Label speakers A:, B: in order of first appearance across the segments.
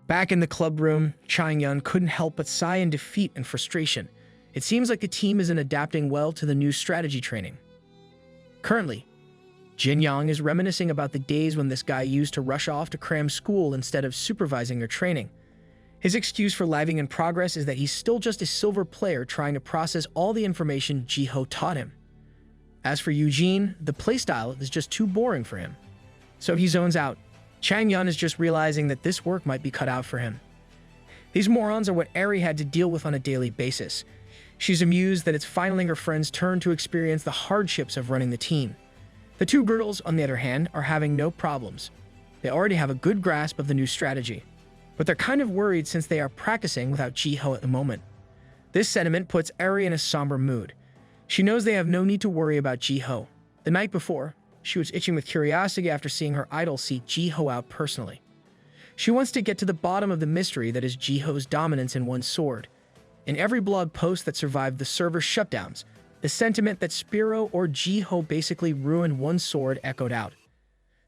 A: Back in the club room, Chang-yun couldn't help but sigh in defeat and frustration. It seems like the team isn't adapting well to the new strategy training. Currently, Jin Yang is reminiscing about the days when this guy used to rush off to cram school instead of supervising their training. His excuse for lagging in progress is that he's still just a silver player trying to process all the information Jiho taught him. As for Eugene, the playstyle is just too boring for him. So he zones out. Chang-yun is just realizing that this work might be cut out for him. These morons are what Eri had to deal with on a daily basis. She's amused that it's finally her friend's turn to experience the hardships of running the team. The two girls, on the other hand, are having no problems. They already have a good grasp of the new strategy, but they're kind of worried since they are practicing without Jiho at the moment. This sentiment puts Eri in a somber mood. She knows they have no need to worry about Jiho. The night before, she was itching with curiosity after seeing her idol seek Jiho out personally. She wants to get to the bottom of the mystery that is Jiho's dominance in one sword. In every blog post that survived the server shutdowns, the sentiment that Spiro or Jiho basically ruined one sword echoed out.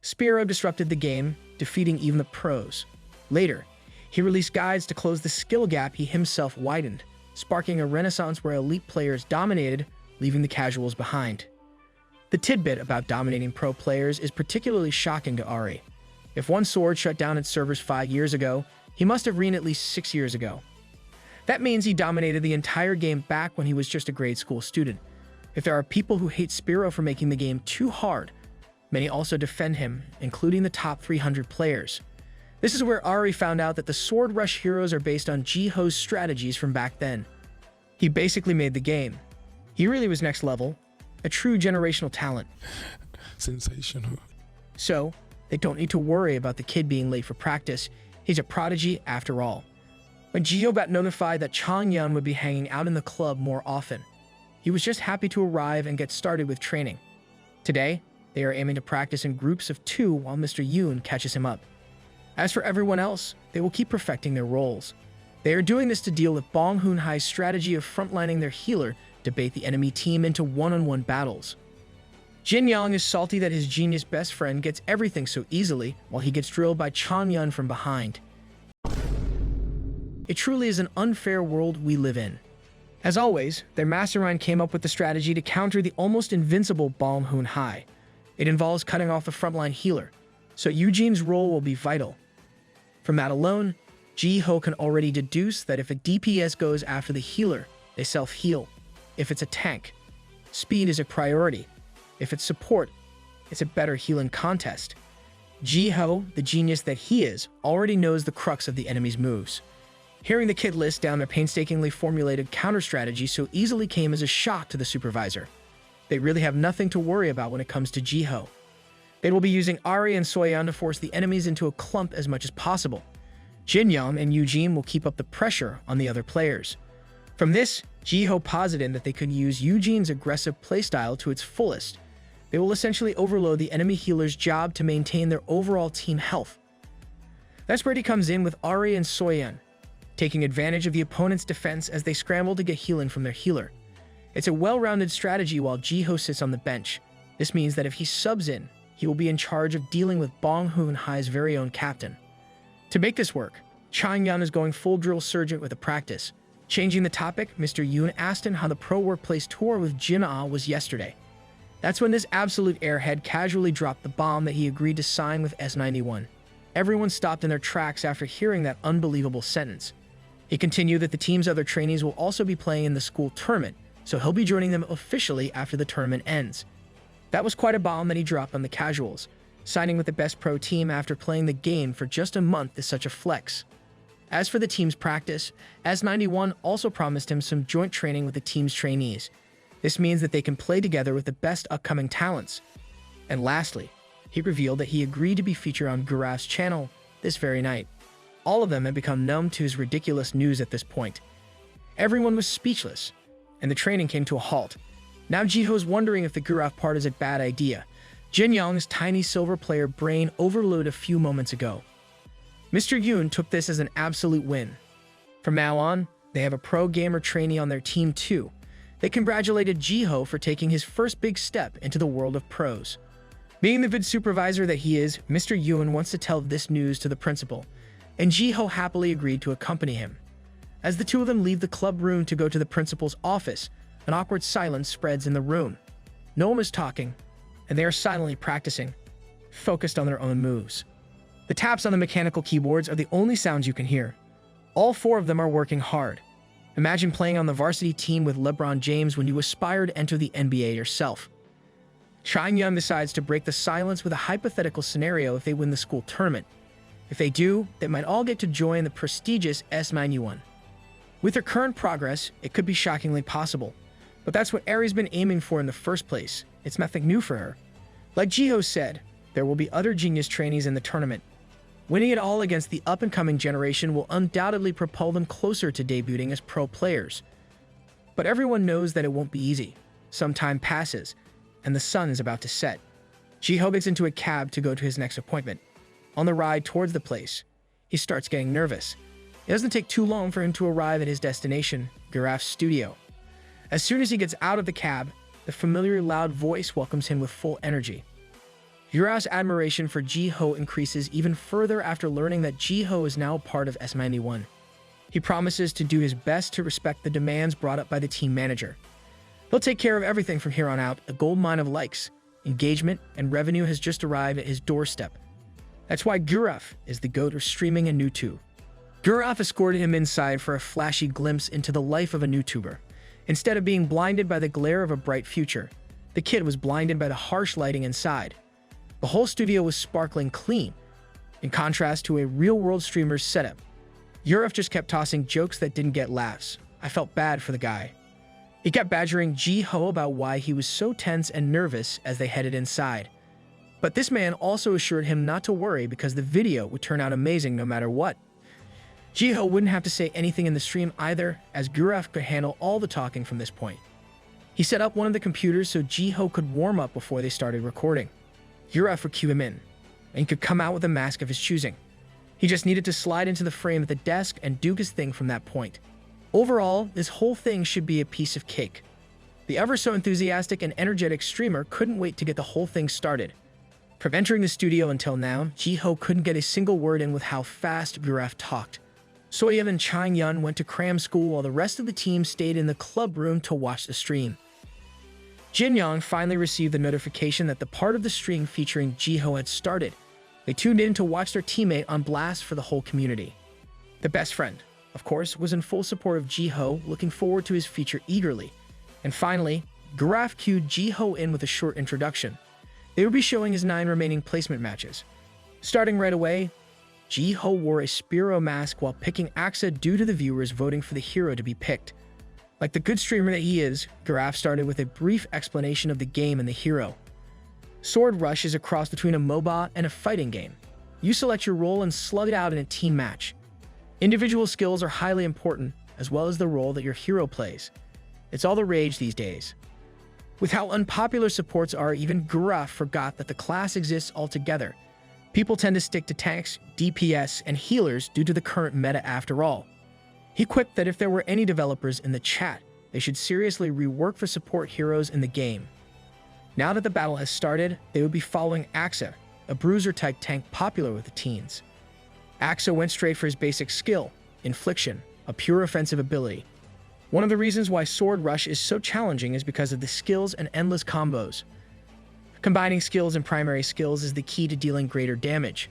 A: Spiro disrupted the game, defeating even the pros. Later, he released guides to close the skill gap he himself widened, sparking a renaissance where elite players dominated, leaving the casuals behind. The tidbit about dominating pro players is particularly shocking to Ari. If one sword shut down its servers 5 years ago, he must have reigned at least 6 years ago. That means he dominated the entire game back when he was just a grade school student. If there are people who hate Spiro for making the game too hard, many also defend him, including the top 300 players. This is where Ari found out that the Sword Rush heroes are based on Jiho's strategies from back then. He basically made the game. He really was next level, a true generational talent.
B: Sensational.
A: So, they don't need to worry about the kid being late for practice. He's a prodigy after all. When Jiho got notified that Chang-yun would be hanging out in the club more often, he was just happy to arrive and get started with training. Today, they are aiming to practice in groups of 2 while Mr. Yoon catches him up. As for everyone else, they will keep perfecting their roles. They are doing this to deal with Bong Hoon-hai's strategy of frontlining their healer to bait the enemy team into one-on-one battles. Jin Yang is salty that his genius best friend gets everything so easily while he gets drilled by Chang-yun from behind. It truly is an unfair world we live in. As always, their mastermind came up with the strategy to counter the almost invincible Bong Hoon-hai. It involves cutting off the frontline healer, so Eugene's role will be vital. From that alone, Jiho can already deduce that if a DPS goes after the healer, they self-heal. If it's a tank, speed is a priority. If it's support, it's a better healing contest. Jiho, the genius that he is, already knows the crux of the enemy's moves. Hearing the kid list down their painstakingly formulated counter-strategy so easily came as a shock to the supervisor. They really have nothing to worry about when it comes to Jiho. They will be using Ari and Soyeon to force the enemies into a clump as much as possible. Jin Young and Eugene will keep up the pressure on the other players. From this, Jiho posited that they could use Eugene's aggressive playstyle to its fullest. They will essentially overload the enemy healer's job to maintain their overall team health. That's where he comes in with Ari and Soyeon, taking advantage of the opponent's defense as they scramble to get healing from their healer. It's a well-rounded strategy while Jiho sits on the bench. This means that if he subs in, he will be in charge of dealing with Bong Hoon-hai's very own captain. To make this work, Chang-yun is going full drill sergeant with a practice. Changing the topic, Mr. Yoon asked him how the pro workplace tour with Jin-ah was yesterday. That's when this absolute airhead casually dropped the bomb that he agreed to sign with S91. Everyone stopped in their tracks after hearing that unbelievable sentence. He continued that the team's other trainees will also be playing in the school tournament, so he'll be joining them officially after the tournament ends. That was quite a bomb that he dropped on the casuals. Signing with the best pro team after playing the game for just a month is such a flex. As for the team's practice, S91 also promised him some joint training with the team's trainees. This means that they can play together with the best upcoming talents. And lastly, he revealed that he agreed to be featured on Guraf's channel this very night. All of them had become numb to his ridiculous news at this point. Everyone was speechless, and the training came to a halt. Now Jiho's wondering if the Guraf part is a bad idea. Jin Young's tiny silver player brain overloaded a few moments ago. Mr. Yoon took this as an absolute win. From now on, they have a pro gamer trainee on their team too. They congratulated Jiho for taking his first big step into the world of pros. Being the vid supervisor that he is, Mr. Yoon wants to tell this news to the principal. and Jiho happily agreed to accompany him. As the two of them leave the club room to go to the principal's office, an awkward silence spreads in the room. No one is talking, and they are silently practicing, focused on their own moves. The taps on the mechanical keyboards are the only sounds you can hear. All four of them are working hard. Imagine playing on the varsity team with LeBron James when you aspire to enter the NBA yourself. Chang-yeon decides to break the silence with a hypothetical scenario if they win the school tournament. If they do, they might all get to join the prestigious manhwa. With her current progress, it could be shockingly possible. But that's what Ari's been aiming for in the first place. It's nothing new for her. Like Jiho said, there will be other genius trainees in the tournament. Winning it all against the up-and-coming generation will undoubtedly propel them closer to debuting as pro players. But everyone knows that it won't be easy. Some time passes, and the sun is about to set. Jiho gets into a cab to go to his next appointment. On the ride towards the place, he starts getting nervous. It doesn't take too long for him to arrive at his destination, Giraffe's studio. As soon as he gets out of the cab, the familiar loud voice welcomes him with full energy. Giraffe's admiration for Jiho increases even further after learning that Jiho is now part of S91. He promises to do his best to respect the demands brought up by the team manager. He'll take care of everything from here on out. A gold mine of likes, engagement, and revenue has just arrived at his doorstep. That's why Giraffe is the GOAT of streaming and YouTube. Giraffe escorted him inside for a flashy glimpse into the life of a YouTuber. Instead of being blinded by the glare of a bright future, the kid was blinded by the harsh lighting inside. The whole studio was sparkling clean, in contrast to a real-world streamer's setup. Giraffe just kept tossing jokes that didn't get laughs. I felt bad for the guy. He kept badgering Jiho about why he was so tense and nervous as they headed inside. But this man also assured him not to worry because the video would turn out amazing no matter what. Jiho wouldn't have to say anything in the stream either, as Giraffe could handle all the talking from this point. He set up one of the computers so Jiho could warm up before they started recording. Giraffe would cue him in, and he could come out with a mask of his choosing. He just needed to slide into the frame at the desk and do his thing from that point. Overall, this whole thing should be a piece of cake. The ever so enthusiastic and energetic streamer couldn't wait to get the whole thing started. From entering the studio until now, Jiho couldn't get a single word in with how fast Giraffe talked. Soyeon and Chang-yeon went to cram school while the rest of the team stayed in the club room to watch the stream. Jin-young finally received the notification that the part of the stream featuring Jiho had started. They tuned in to watch their teammate on blast for the whole community. The best friend, of course, was in full support of Jiho, looking forward to his feature eagerly. And finally, Giraffe cued Jiho in with a short introduction. They would be showing his 9 remaining placement matches. Starting right away, Jiho wore a Spiro mask while picking Axa due to the viewers voting for the hero to be picked. Like the good streamer that he is, Giraffe started with a brief explanation of the game and the hero. Sword Rush is a cross between a MOBA and a fighting game. You select your role and slug it out in a team match. Individual skills are highly important, as well as the role that your hero plays. It's all the rage these days. With how unpopular supports are, even Giraffe forgot that the class exists altogether. People tend to stick to tanks, DPS, and healers due to the current meta after all. He quipped that if there were any developers in the chat, they should seriously rework the support heroes in the game. Now that the battle has started, they would be following Axa, a bruiser-type tank popular with the teens. Axa went straight for his basic skill, Infliction, a pure offensive ability. One of the reasons why Sword Rush is so challenging is because of the skills and endless combos. Combining skills and primary skills is the key to dealing greater damage,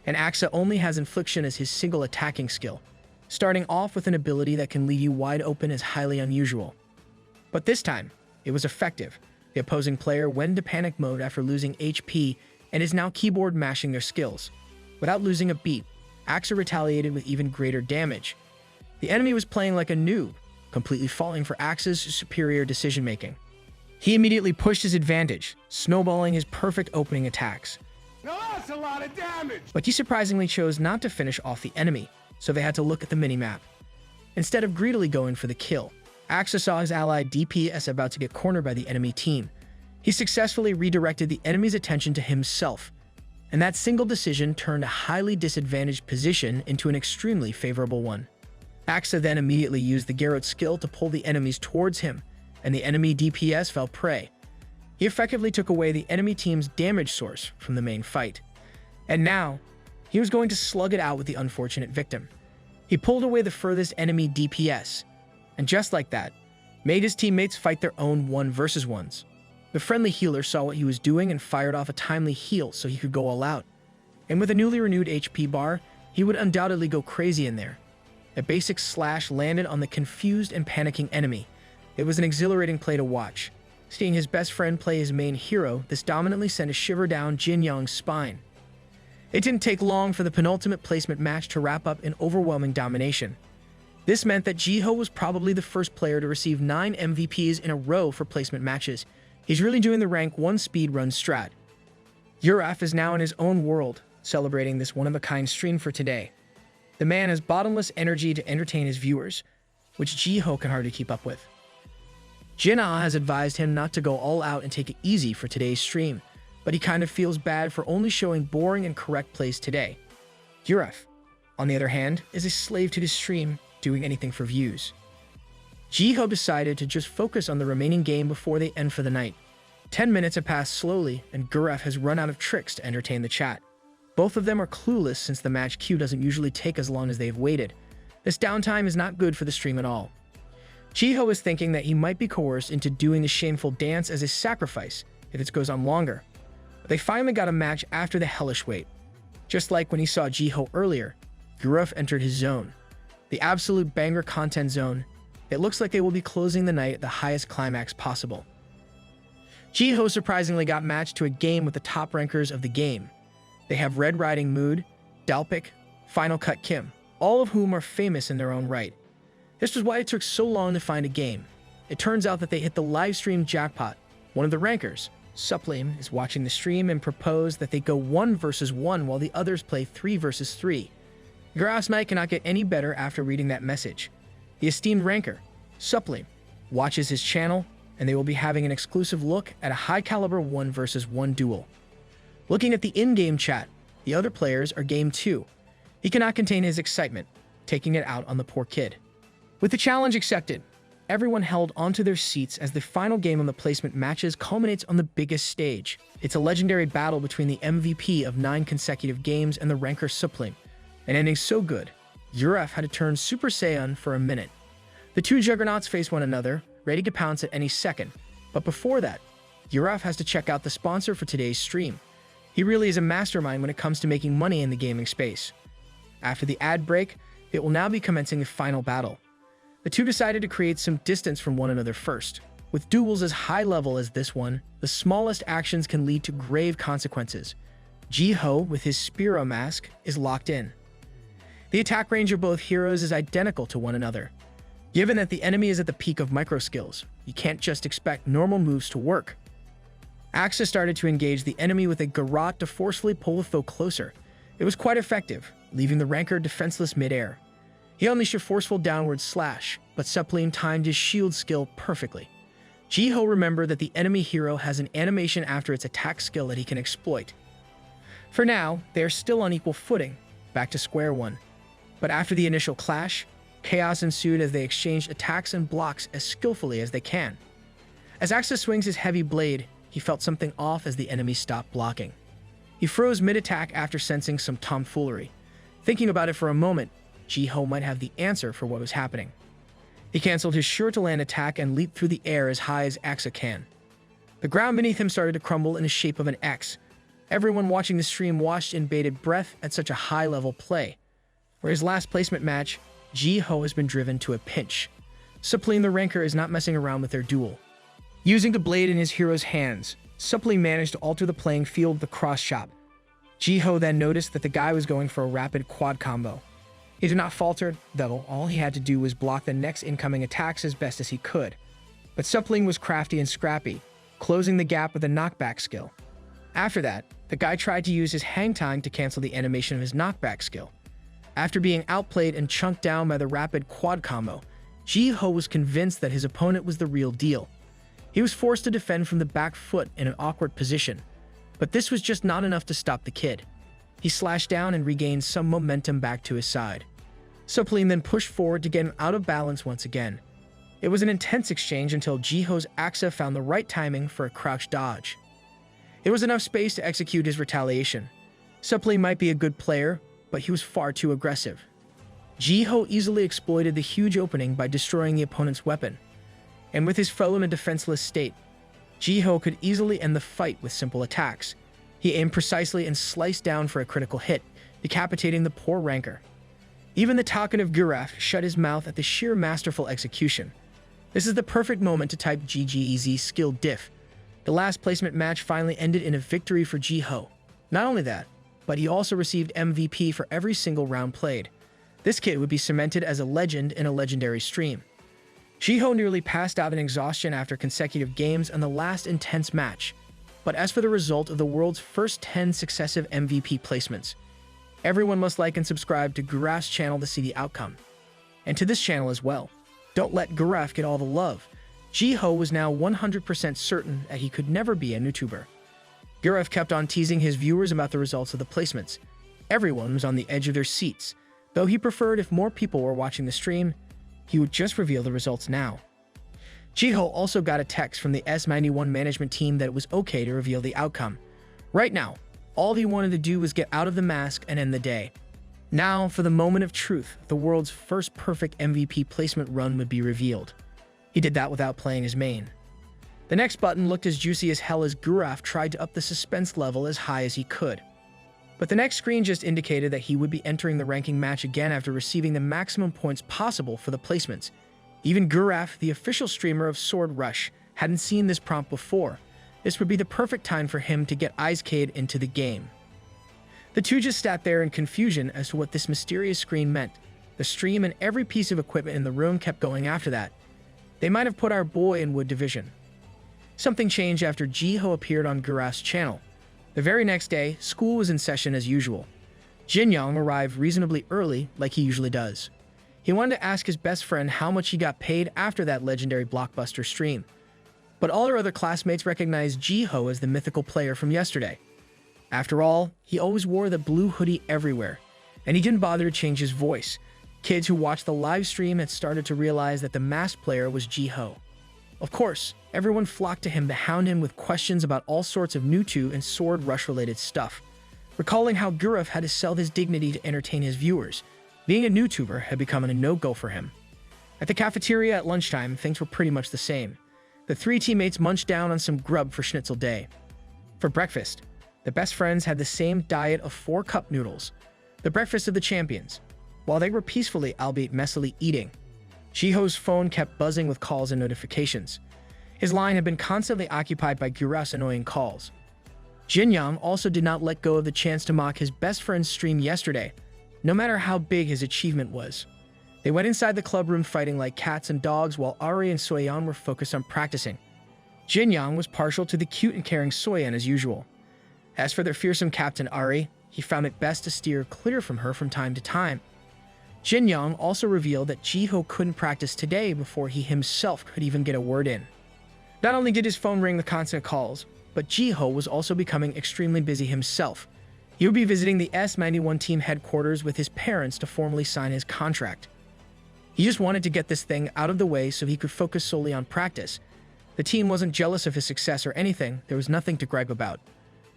A: and Axa only has Infliction as his single attacking skill. Starting off with an ability that can leave you wide open is highly unusual. But this time, it was effective. The opposing player went into panic mode after losing HP and is now keyboard mashing their skills. Without losing a beat, Axa retaliated with even greater damage. The enemy was playing like a noob, completely falling for Axa's superior decision-making. He immediately pushed his advantage, snowballing his perfect opening attacks.
C: Now that's a lot of damage!
A: But he surprisingly chose not to finish off the enemy, so they had to look at the minimap. Instead of greedily going for the kill, Axa saw his ally DPS about to get cornered by the enemy team. He successfully redirected the enemy's attention to himself, and that single decision turned a highly disadvantaged position into an extremely favorable one. Axa then immediately used the Garrote skill to pull the enemies towards him, and the enemy DPS fell prey. He effectively took away the enemy team's damage source from the main fight. And now, He was going to slug it out with the unfortunate victim. He pulled away the furthest enemy DPS, and just like that, made his teammates fight their own 1 versus 1s. The friendly healer saw what he was doing and fired off a timely heal so he could go all out. And with a newly renewed HP bar, he would undoubtedly go crazy in there. A basic slash landed on the confused and panicking enemy. It was an exhilarating play to watch. Seeing his best friend play his main hero, this dominantly sent a shiver down Jin Young's spine. It didn't take long for the penultimate placement match to wrap up in overwhelming domination. This meant that Jiho was probably the first player to receive 9 MVPs in a row for placement matches. He's really doing the rank 1 speedrun strat. Uraf is now in his own world, celebrating this one-of-a-kind stream for today. The man has bottomless energy to entertain his viewers, which Jiho can hardly keep up with. Jin-Ah has advised him not to go all out and take it easy for today's stream, but he kind of feels bad for only showing boring and correct plays today. Uraf, on the other hand, is a slave to the stream, doing anything for views. Jiho decided to just focus on the remaining game before they end for the night. 10 minutes have passed slowly, and Guref has run out of tricks to entertain the chat. Both of them are clueless since the match queue doesn't usually take as long as they've waited. This downtime is not good for the stream at all. Jiho is thinking that he might be coerced into doing the shameful dance as a sacrifice if it goes on longer. But they finally got a match after the hellish wait. Just like when he saw Jiho earlier, Guref entered his zone. The absolute banger content zone. It looks like they will be closing the night at the highest climax possible. Jiho surprisingly got matched to a game with the top rankers of the game. They have Red Riding Mood, Dalpik, Final Cut Kim, all of whom are famous in their own right. This was why it took so long to find a game. It turns out that they hit the live stream jackpot. One of the rankers, Suplime, is watching the stream and proposed that they go 1 versus 1 while the others play 3 versus 3. Grass Knight cannot get any better after reading that message. The esteemed ranker, Suplime, watches his channel, and they will be having an exclusive look at a high-caliber 1 versus 1 duel. Looking at the in-game chat, the other players are Game 2. He cannot contain his excitement, taking it out on the poor kid. With the challenge accepted, everyone held onto their seats as the final game on the placement matches culminates on the biggest stage. It's a legendary battle between the MVP of 9 consecutive games and the ranker Suplime. An ending so good, Uraf had to turn Super Saiyan for a minute. The two juggernauts face one another, ready to pounce at any second. But before that, Uraf has to check out the sponsor for today's stream. He really is a mastermind when it comes to making money in the gaming space. After the ad break, it will now be commencing the final battle. The two decided to create some distance from one another first. With duels as high level as this one, the smallest actions can lead to grave consequences. Jiho, with his Spiro mask, is locked in. The attack range of both heroes is identical to one another. Given that the enemy is at the peak of micro skills, you can't just expect normal moves to work. Axa started to engage the enemy with a garrote to forcefully pull the foe closer. It was quite effective, leaving the ranker defenseless midair. He unleashed a forceful downward slash, but Suplime timed his shield skill perfectly. Jiho remembered that the enemy hero has an animation after its attack skill that he can exploit. For now, they are still on equal footing, back to square one. But after the initial clash, chaos ensued as they exchanged attacks and blocks as skillfully as they can. As Axa swings his heavy blade, he felt something off as the enemy stopped blocking. He froze mid-attack after sensing some tomfoolery. Thinking about it for a moment, Jiho might have the answer for what was happening. He canceled his sure-to-land attack and leaped through the air as high as Axa can. The ground beneath him started to crumble in the shape of an X. Everyone watching the stream watched in bated breath at such a high-level play. For his last placement match, Jiho has been driven to a pinch. Suplime the ranker is not messing around with their duel. Using the blade in his hero's hands, Suplime managed to alter the playing field with a cross chop. Jiho then noticed that the guy was going for a rapid quad combo. He did not falter, though all he had to do was block the next incoming attacks as best as he could. But Suplime was crafty and scrappy, closing the gap with a knockback skill. After that, the guy tried to use his hang time to cancel the animation of his knockback skill. After being outplayed and chunked down by the rapid quad combo, Jiho was convinced that his opponent was the real deal. He was forced to defend from the back foot in an awkward position, but this was just not enough to stop the kid. He slashed down and regained some momentum back to his side. Suplime then pushed forward to get him out of balance once again. It was an intense exchange until Jiho's Axa found the right timing for a crouch dodge. There was enough space to execute his retaliation. Suppley might be a good player, but he was far too aggressive. Jiho easily exploited the huge opening by destroying the opponent's weapon. And with his foe in a defenseless state, Jiho could easily end the fight with simple attacks. He aimed precisely and sliced down for a critical hit, decapitating the poor ranker. Even the talkative Guraf shut his mouth at the sheer masterful execution. This is the perfect moment to type GGEZ skill diff. The last placement match finally ended in a victory for Jiho. Not only that, but he also received MVP for every single round played. This kid would be cemented as a legend in a legendary stream. Jiho nearly passed out in exhaustion after consecutive games on the last intense match. But as for the result of the world's first 10 successive MVP placements, everyone must like and subscribe to Guraf's channel to see the outcome. And to this channel as well. Don't let Guraf get all the love. Jiho was now 100% certain that he could never be a YouTuber. Guraf kept on teasing his viewers about the results of the placements. Everyone was on the edge of their seats, though he preferred if more people were watching the stream, he would just reveal the results now. Jiho also got a text from the S91 management team that it was okay to reveal the outcome. Right now, all he wanted to do was get out of the mask and end the day. Now, for the moment of truth, the world's first perfect MVP placement run would be revealed. He did that without playing his main. The next button looked as juicy as hell as Guraf tried to up the suspense level as high as he could. But the next screen just indicated that he would be entering the ranking match again after receiving the maximum points possible for the placements. Even Guraf, the official streamer of Sword Rush, hadn't seen this prompt before. This would be the perfect time for him to get Icecade into the game. The two just sat there in confusion as to what this mysterious screen meant. The stream and every piece of equipment in the room kept going after that. They might have put our boy in Wood Division. Something changed after Jiho appeared on Guraf's channel. The very next day, school was in session as usual. Jinyang arrived reasonably early, like he usually does. He wanted to ask his best friend how much he got paid after that legendary blockbuster stream. But all her other classmates recognized Jiho as the mythical player from yesterday. After all, he always wore the blue hoodie everywhere, and he didn't bother to change his voice. Kids who watched the live stream had started to realize that the masked player was Jiho. Of course, everyone flocked to him to hound him with questions about all sorts of Nutu and Sword Rush-related stuff, recalling how Guraf had to sell his dignity to entertain his viewers. Being a YouTuber had become a no-go for him. At the cafeteria at lunchtime, things were pretty much the same. The three teammates munched down on some grub for Schnitzel Day. For breakfast, the best friends had the same diet of 4 cup noodles, the breakfast of the champions, while they were peacefully, albeit messily, eating. Jiho's phone kept buzzing with calls and notifications. His line had been constantly occupied by Guraf's annoying calls. Jinyang also did not let go of the chance to mock his best friend's stream yesterday, no matter how big his achievement was. They went inside the club room fighting like cats and dogs while Ari and Soyeon were focused on practicing. Jinyang was partial to the cute and caring Soyeon as usual. As for their fearsome captain Ari, he found it best to steer clear from her from time to time. Jinyang also revealed that Jiho couldn't practice today before he himself could even get a word in. Not only did his phone ring with constant calls, but Jiho was also becoming extremely busy himself. He would be visiting the S91 team headquarters with his parents to formally sign his contract. He just wanted to get this thing out of the way so he could focus solely on practice. The team wasn't jealous of his success or anything, there was nothing to gripe about.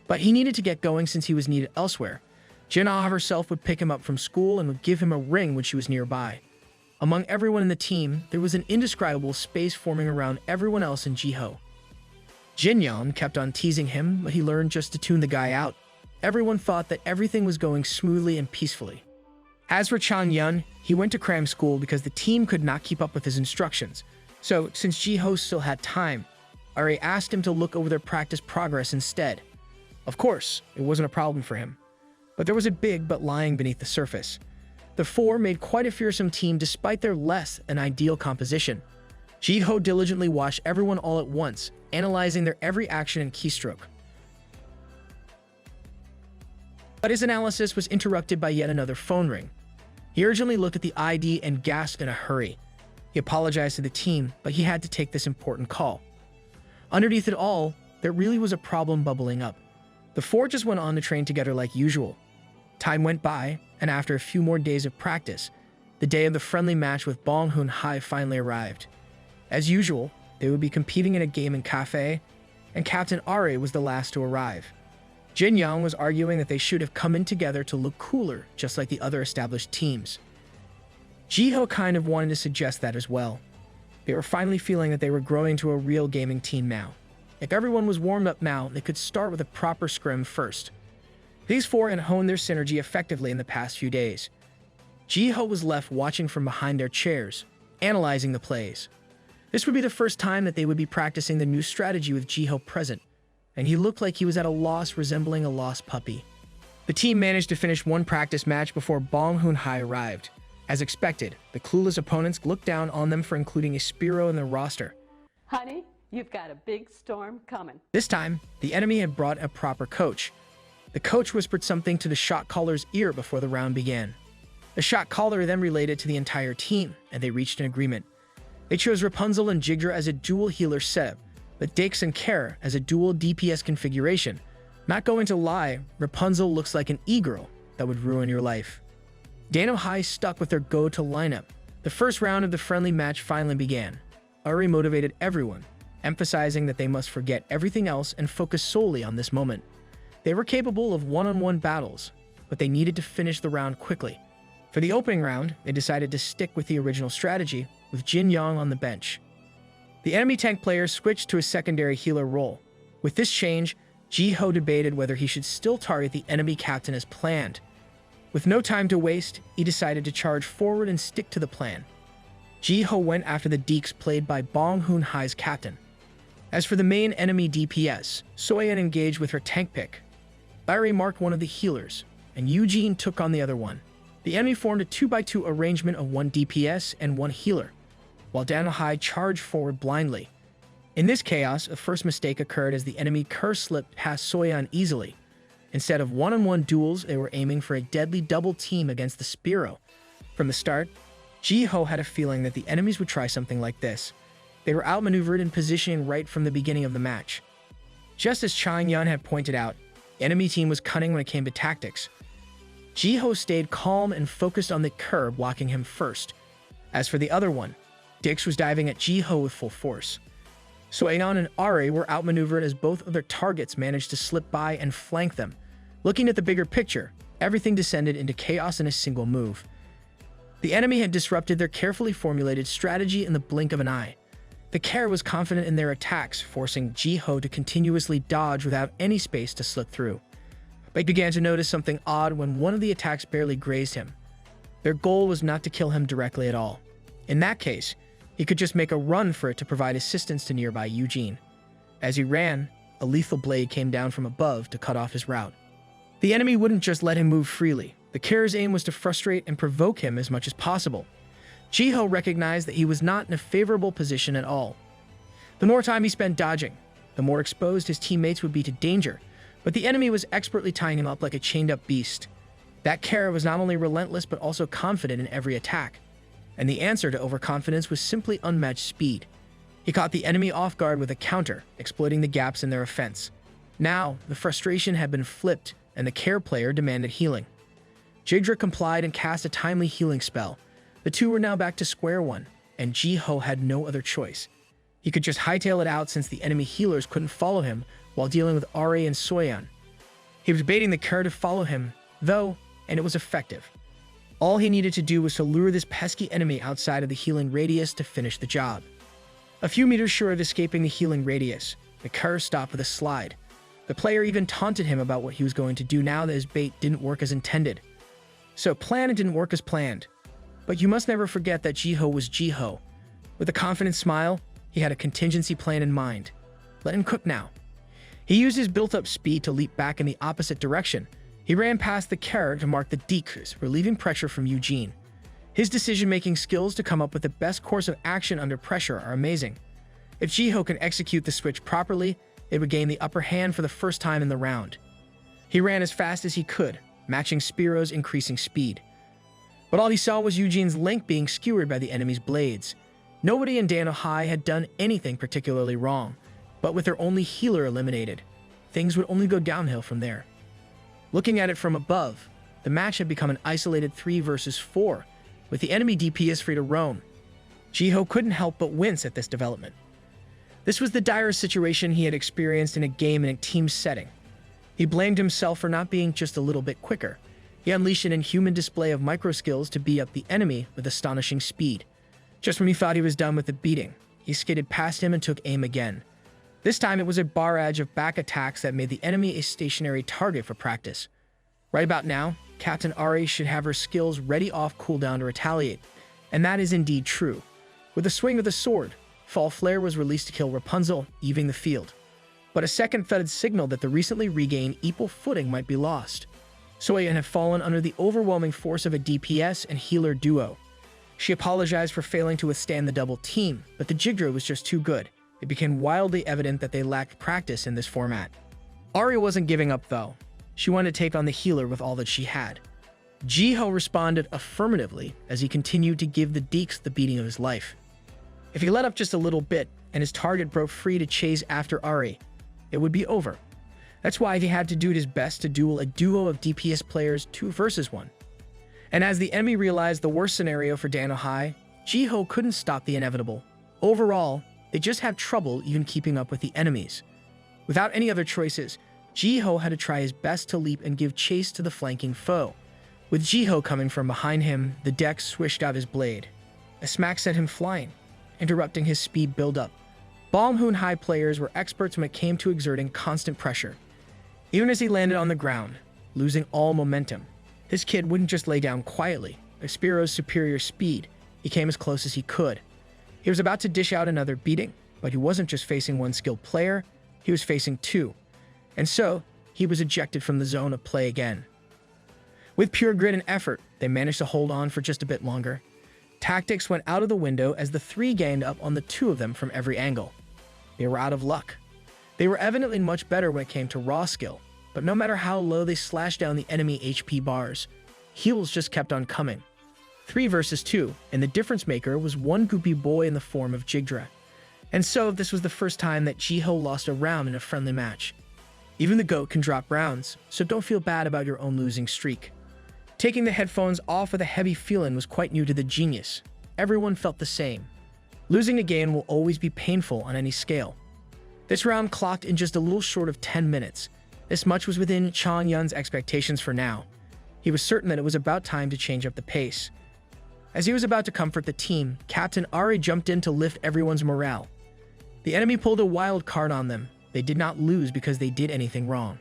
A: But he needed to get going since he was needed elsewhere. Jinah herself would pick him up from school and would give him a ring when she was nearby. Among everyone in the team, there was an indescribable space forming around everyone else in Jiho. Jinyeon kept on teasing him, but he learned just to tune the guy out. Everyone thought that everything was going smoothly and peacefully. As for Changyun, he went to cram school because the team could not keep up with his instructions. So, since Jiho still had time, Ari asked him to look over their practice progress instead. Of course, it wasn't a problem for him. But there was a big but lying beneath the surface. The four made quite a fearsome team despite their less than ideal composition. Jiho diligently watched everyone all at once, analyzing their every action and keystroke. But his analysis was interrupted by yet another phone ring. He urgently looked at the ID and gasped in a hurry. He apologized to the team, but he had to take this important call. Underneath it all, there really was a problem bubbling up. The four just went on to train together like usual. Time went by, and after a few more days of practice, the day of the friendly match with Bonghun Hai finally arrived. As usual, they would be competing in a gaming cafe, and Captain Ari was the last to arrive. Jin Yang was arguing that they should have come in together to look cooler, just like the other established teams. Jiho kind of wanted to suggest that as well. They were finally feeling that they were growing to a real gaming team now. If everyone was warmed up now, they could start with a proper scrim first. These four had honed their synergy effectively in the past few days. Jiho was left watching from behind their chairs, analyzing the plays. This would be the first time that they would be practicing the new strategy with Jiho present, and he looked like he was at a loss, resembling a lost puppy. The team managed to finish one practice match before Bong Hoon-hai arrived. As expected, the clueless opponents looked down on them for including a Spiro in their roster.
D: Honey, you've got a big storm coming.
A: This time, the enemy had brought a proper coach. The coach whispered something to the shot caller's ear before the round began. The shot caller then relayed it to the entire team, and they reached an agreement. They chose Rapunzel and Jigdra as a dual healer setup, but Dix and Kara as a dual DPS configuration. Not going to lie, Rapunzel looks like an e-girl that would ruin your life. Dano High stuck with their go-to lineup. The first round of the friendly match finally began. Uri motivated everyone, emphasizing that they must forget everything else and focus solely on this moment. They were capable of one-on-one battles, but they needed to finish the round quickly. For the opening round, they decided to stick with the original strategy, with Jin Yang on the bench. The enemy tank player switched to a secondary healer role. With this change, Jiho debated whether he should still target the enemy captain as planned. With no time to waste, he decided to charge forward and stick to the plan. Jiho went after the Deeks played by Bong Hoon-hai's captain. As for the main enemy DPS, Soyeon engaged with her tank pick. Larry marked one of the healers, and Eugene took on the other one. The enemy formed a 2x2 arrangement of one DPS and one healer, while Dano High charged forward blindly. In this chaos, a first mistake occurred as the enemy curse slipped past Soyeon easily. Instead of one-on-one duels, they were aiming for a deadly double team against the Spiro. From the start, Jiho had a feeling that the enemies would try something like this. They were outmaneuvered in positioning right from the beginning of the match. Just as Chang Yun had pointed out, the enemy team was cunning when it came to tactics. Jiho stayed calm and focused on the curb, blocking him first. As for the other one, Dix was diving at Jiho with full force. Soyeon and Ari were outmaneuvered as both of their targets managed to slip by and flank them. Looking at the bigger picture, everything descended into chaos in a single move. The enemy had disrupted their carefully formulated strategy in the blink of an eye. The Kara was confident in their attacks, forcing Jiho to continuously dodge without any space to slip through. But he began to notice something odd when one of the attacks barely grazed him. Their goal was not to kill him directly at all. In that case, he could just make a run for it to provide assistance to nearby Eugene. As he ran, a lethal blade came down from above to cut off his route. The enemy wouldn't just let him move freely. The Kara's aim was to frustrate and provoke him as much as possible. Jiho recognized that he was not in a favorable position at all. The more time he spent dodging, the more exposed his teammates would be to danger, but the enemy was expertly tying him up like a chained-up beast. That Kara was not only relentless but also confident in every attack, and the answer to overconfidence was simply unmatched speed. He caught the enemy off guard with a counter, exploiting the gaps in their offense. Now, the frustration had been flipped, and the Kara player demanded healing. Jigdra complied and cast a timely healing spell. The two were now back to square one, and Jiho had no other choice. He could just hightail it out since the enemy healers couldn't follow him while dealing with Ari and Soyeon. He was baiting the Kara to follow him, though, and it was effective. All he needed to do was to lure this pesky enemy outside of the healing radius to finish the job. A few meters short of escaping the healing radius, the Kara stopped with a slide. The player even taunted him about what he was going to do now that his bait didn't work as intended. So plan didn't work as planned. But you must never forget that Jiho was Jiho. With a confident smile, he had a contingency plan in mind. Let him cook now. He used his built-up speed to leap back in the opposite direction. He ran past the Kara to mark the decrease, relieving pressure from Eugene. His decision-making skills to come up with the best course of action under pressure are amazing. If Jiho can execute the switch properly, it would gain the upper hand for the first time in the round. He ran as fast as he could, matching Spiro's increasing speed. But all he saw was Eugene's link being skewered by the enemy's blades. Nobody in Dano High had done anything particularly wrong, but with their only healer eliminated, things would only go downhill from there. Looking at it from above, the match had become an isolated 3 versus 4, with the enemy DPS free to roam. Jiho couldn't help but wince at this development. This was the direst situation he had experienced in a game in a team setting. He blamed himself for not being just a little bit quicker. He unleashed an inhuman display of micro-skills to beat up the enemy with astonishing speed. Just when he thought he was done with the beating, he skidded past him and took aim again. This time it was a barrage of back attacks that made the enemy a stationary target for practice. Right about now, Captain Ari should have her skills ready off cooldown to retaliate, and that is indeed true. With a swing of the sword, Fall Flare was released to kill Rapunzel, evening the field. But a second thudded signaled that the recently regained equal footing might be lost. Soyeon had fallen under the overwhelming force of a DPS and healer duo. She apologized for failing to withstand the double team, but the Jigdra was just too good. It became wildly evident that they lacked practice in this format. Ari wasn't giving up though. She wanted to take on the healer with all that she had. Jiho responded affirmatively as he continued to give the Deeks the beating of his life. If he let up just a little bit and his target broke free to chase after Ari, it would be over. That's why he had to do his best to duel a duo of DPS players 2 versus 1. And as the enemy realized the worst scenario for Dano High, Jiho couldn't stop the inevitable. Overall, they just had trouble even keeping up with the enemies. Without any other choices, Jiho had to try his best to leap and give chase to the flanking foe. With Jiho coming from behind him, the deck swished out his blade. A smack sent him flying, interrupting his speed buildup. Balmhoon High players were experts when it came to exerting constant pressure. Even as he landed on the ground, losing all momentum, this kid wouldn't just lay down quietly. With Spiro's superior speed, he came as close as he could. He was about to dish out another beating, but he wasn't just facing one skilled player, he was facing 2. And so, he was ejected from the zone of play again. With pure grit and effort, they managed to hold on for just a bit longer. Tactics went out of the window as the 3 gained up on the 2 of them from every angle. They were out of luck. They were evidently much better when it came to raw skill, but no matter how low they slashed down the enemy HP bars, heals just kept on coming. 3 versus 2, and the difference maker was one goopy boy in the form of Jigdra. And so this was the first time that Jiho lost a round in a friendly match. Even the GOAT can drop rounds, so don't feel bad about your own losing streak. Taking the headphones off with a heavy feeling was quite new to the genius. Everyone felt the same. Losing a game will always be painful on any scale. This round clocked in just a little short of 10 minutes. This much was within Chang Yun's expectations for now. He was certain that it was about time to change up the pace. As he was about to comfort the team, Captain Ari jumped in to lift everyone's morale. The enemy pulled a wild card on them. They did not lose because they did anything wrong.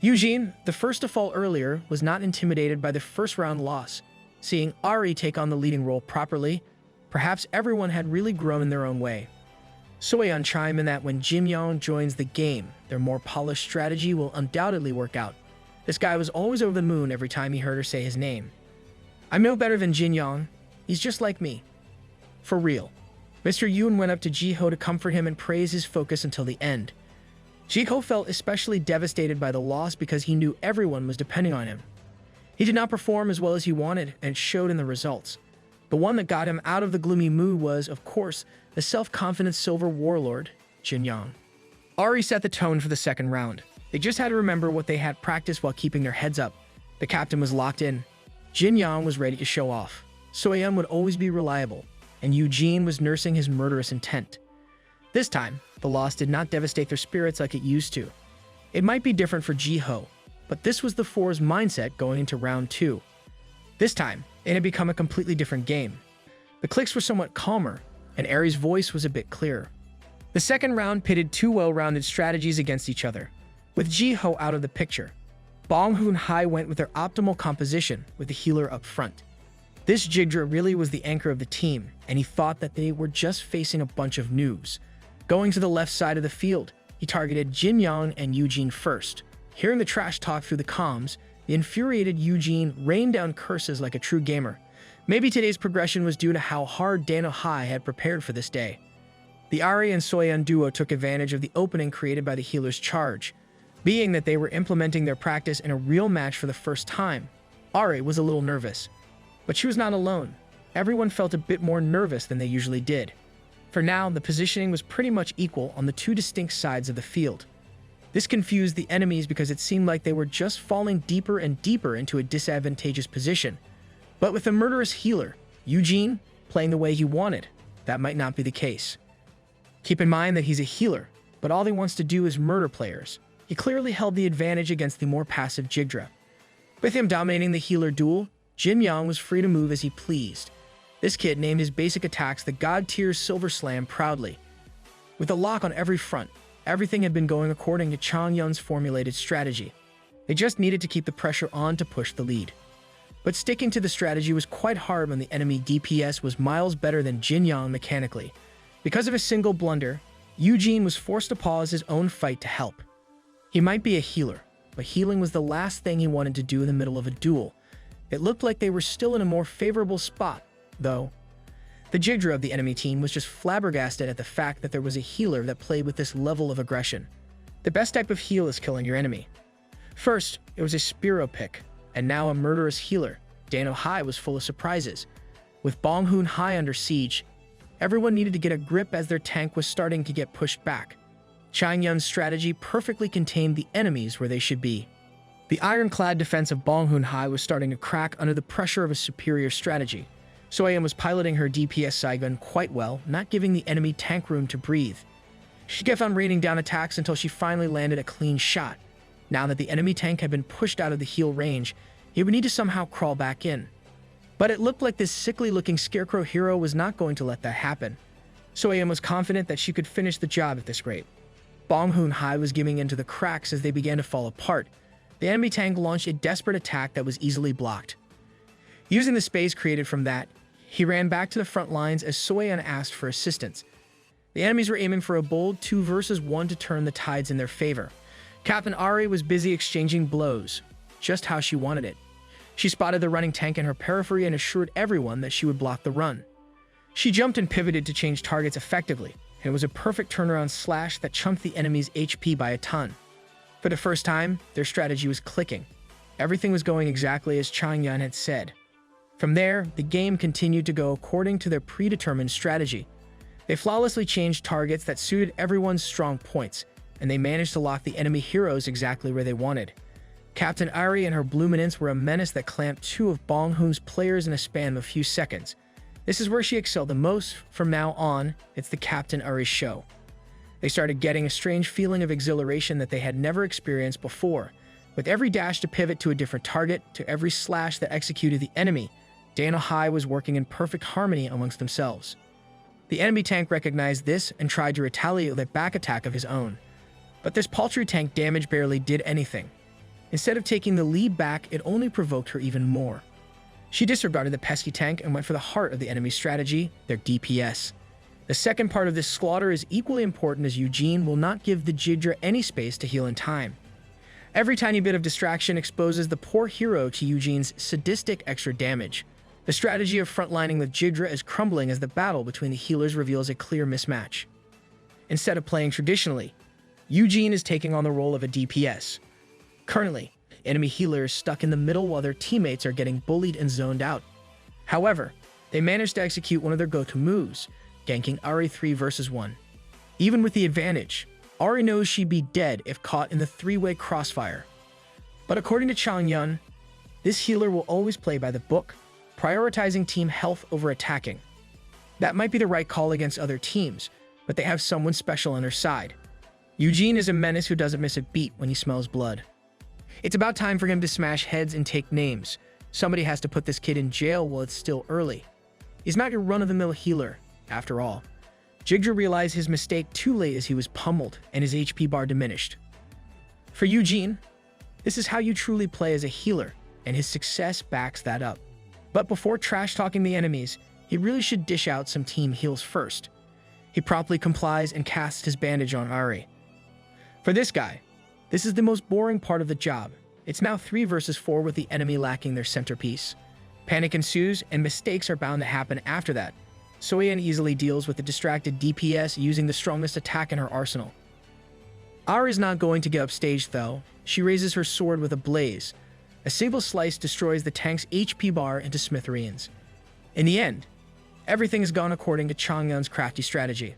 A: Eugene, the first to fall earlier, was not intimidated by the first round loss. Seeing Ari take on the leading role properly, perhaps everyone had really grown in their own way. Soyeon chimed in that when Jim Yong joins the game, their more polished strategy will undoubtedly work out. This guy was always over the moon every time he heard her say his name. I'm no better than Jin Yong. He's just like me. For real. Mr. Yoon went up to Jiho to comfort him and praise his focus until the end. Jiho felt especially devastated by the loss because he knew everyone was depending on him. He did not perform as well as he wanted, and it showed in the results. The one that got him out of the gloomy mood was, of course, the self-confident silver warlord, Jin Yong. Ari set the tone for the second round. They just had to remember what they had practiced while keeping their heads up. The captain was locked in. Jin Yong was ready to show off. Soyeon would always be reliable, and Eugene was nursing his murderous intent. This time, the loss did not devastate their spirits like it used to. It might be different for Jiho, but this was the Four's mindset going into round 2. This time, it had become a completely different game. The clicks were somewhat calmer, and Ari's voice was a bit clearer. The second round pitted 2 well-rounded strategies against each other. With Jiho out of the picture, Balmhoon High went with their optimal composition with the healer up front. This Jigdra really was the anchor of the team, and he thought that they were just facing a bunch of noobs. Going to the left side of the field, he targeted Jin Yong and Eugene first. Hearing the trash talk through the comms, the infuriated Eugene rained down curses like a true gamer. Maybe today's progression was due to how hard Dano High had prepared for this day. The Ari and Soyeon duo took advantage of the opening created by the healer's charge. Being that they were implementing their practice in a real match for the first time, Ari was a little nervous. But she was not alone. Everyone felt a bit more nervous than they usually did. For now, the positioning was pretty much equal on the 2 distinct sides of the field. This confused the enemies because it seemed like they were just falling deeper and deeper into a disadvantageous position. But with the murderous healer, Eugene, playing the way he wanted, that might not be the case. Keep in mind that he's a healer, but all he wants to do is murder players. he clearly held the advantage against the more passive Jigdra. With him dominating the healer duel, Jin Yang was free to move as he pleased. This kid named his basic attacks the God-tier Silver Slam proudly. With a lock on every front, everything had been going according to Chang Yun's formulated strategy. They just needed to keep the pressure on to push the lead. But sticking to the strategy was quite hard when the enemy DPS was miles better than Jin Yang mechanically. Because of a single blunder, Eugene was forced to pause his own fight to help. He might be a healer, but healing was the last thing he wanted to do in the middle of a duel. It looked like they were still in a more favorable spot, though. The Jigdra of the enemy team was just flabbergasted at the fact that there was a healer that played with this level of aggression. The best type of heal is killing your enemy. First, it was a Spiro pick, and now a murderous healer. Dano Hai was full of surprises. With Bong Hoon Hai under siege, everyone needed to get a grip as their tank was starting to get pushed back. Chang Yun's strategy perfectly contained the enemies where they should be. The ironclad defense of Bong Hoon Hai was starting to crack under the pressure of a superior strategy. Soyeon was piloting her DPS Saigon quite well, not giving the enemy tank room to breathe. She kept on raining down attacks until she finally landed a clean shot. Now that the enemy tank had been pushed out of the heal range, he would need to somehow crawl back in. But it looked like this sickly-looking scarecrow hero was not going to let that happen. Soyeon was confident that she could finish the job at this rate. Bong Hoon Hai was giving in to the cracks as they began to fall apart. The enemy tank launched a desperate attack that was easily blocked. Using the space created from that, he ran back to the front lines as Soyeon asked for assistance. The enemies were aiming for a bold 2 versus 1 to turn the tides in their favor. Captain Ari was busy exchanging blows, just how she wanted it. She spotted the running tank in her periphery and assured everyone that she would block the run. She jumped and pivoted to change targets effectively, and it was a perfect turnaround slash that chunked the enemy's HP by a ton. For the first time, their strategy was clicking. Everything was going exactly as Chang Yun had said. From there, the game continued to go according to their predetermined strategy. They flawlessly changed targets that suited everyone's strong points, and they managed to lock the enemy heroes exactly where they wanted. Captain Ari and her Bluminance were a menace that clamped 2 of Bong Hoon's players in a span of a few seconds. This is where she excelled the most. From now on, it's the Captain Ari show. They started getting a strange feeling of exhilaration that they had never experienced before. With every dash to pivot to a different target, to every slash that executed the enemy, Dano Hai was working in perfect harmony amongst themselves. The enemy tank recognized this and tried to retaliate with a back attack of his own. But this paltry tank damage barely did anything. Instead of taking the lead back, it only provoked her even more. She disregarded the pesky tank and went for the heart of the enemy's strategy, their DPS. The second part of this slaughter is equally important as Eugene will not give the Jigdra any space to heal in time. Every tiny bit of distraction exposes the poor hero to Eugene's sadistic extra damage. The strategy of frontlining with Jigdra is crumbling as the battle between the healers reveals a clear mismatch. Instead of playing traditionally, Eugene is taking on the role of a DPS. Currently, enemy healers stuck in the middle while their teammates are getting bullied and zoned out. However, they managed to execute one of their go-to moves, ganking Ari 3 versus 1. Even with the advantage, Ari knows she'd be dead if caught in the 3-way crossfire. But according to Chang Yun, this healer will always play by the book, prioritizing team health over attacking. That might be the right call against other teams, but they have someone special on their side. Eugene is a menace who doesn't miss a beat when he smells blood. It's about time for him to smash heads and take names. Somebody has to put this kid in jail while it's still early. He's not your run-of-the-mill healer, after all. Jigdra realized his mistake too late as he was pummeled and his HP bar diminished. For Eugene, this is how you truly play as a healer, and his success backs that up. But before trash-talking the enemies, he really should dish out some team heals first. He promptly complies and casts his bandage on Ari. For this guy, this is the most boring part of the job. It's now 3 versus 4 with the enemy lacking their centerpiece. Panic ensues, and mistakes are bound to happen after that. Soyeon easily deals with the distracted DPS using the strongest attack in her arsenal. Ari is not going to get upstaged though. She raises her sword with a blaze. A single slice destroys the tank's HP bar into smithereens. In the end, everything has gone according to Chang Yun's crafty strategy.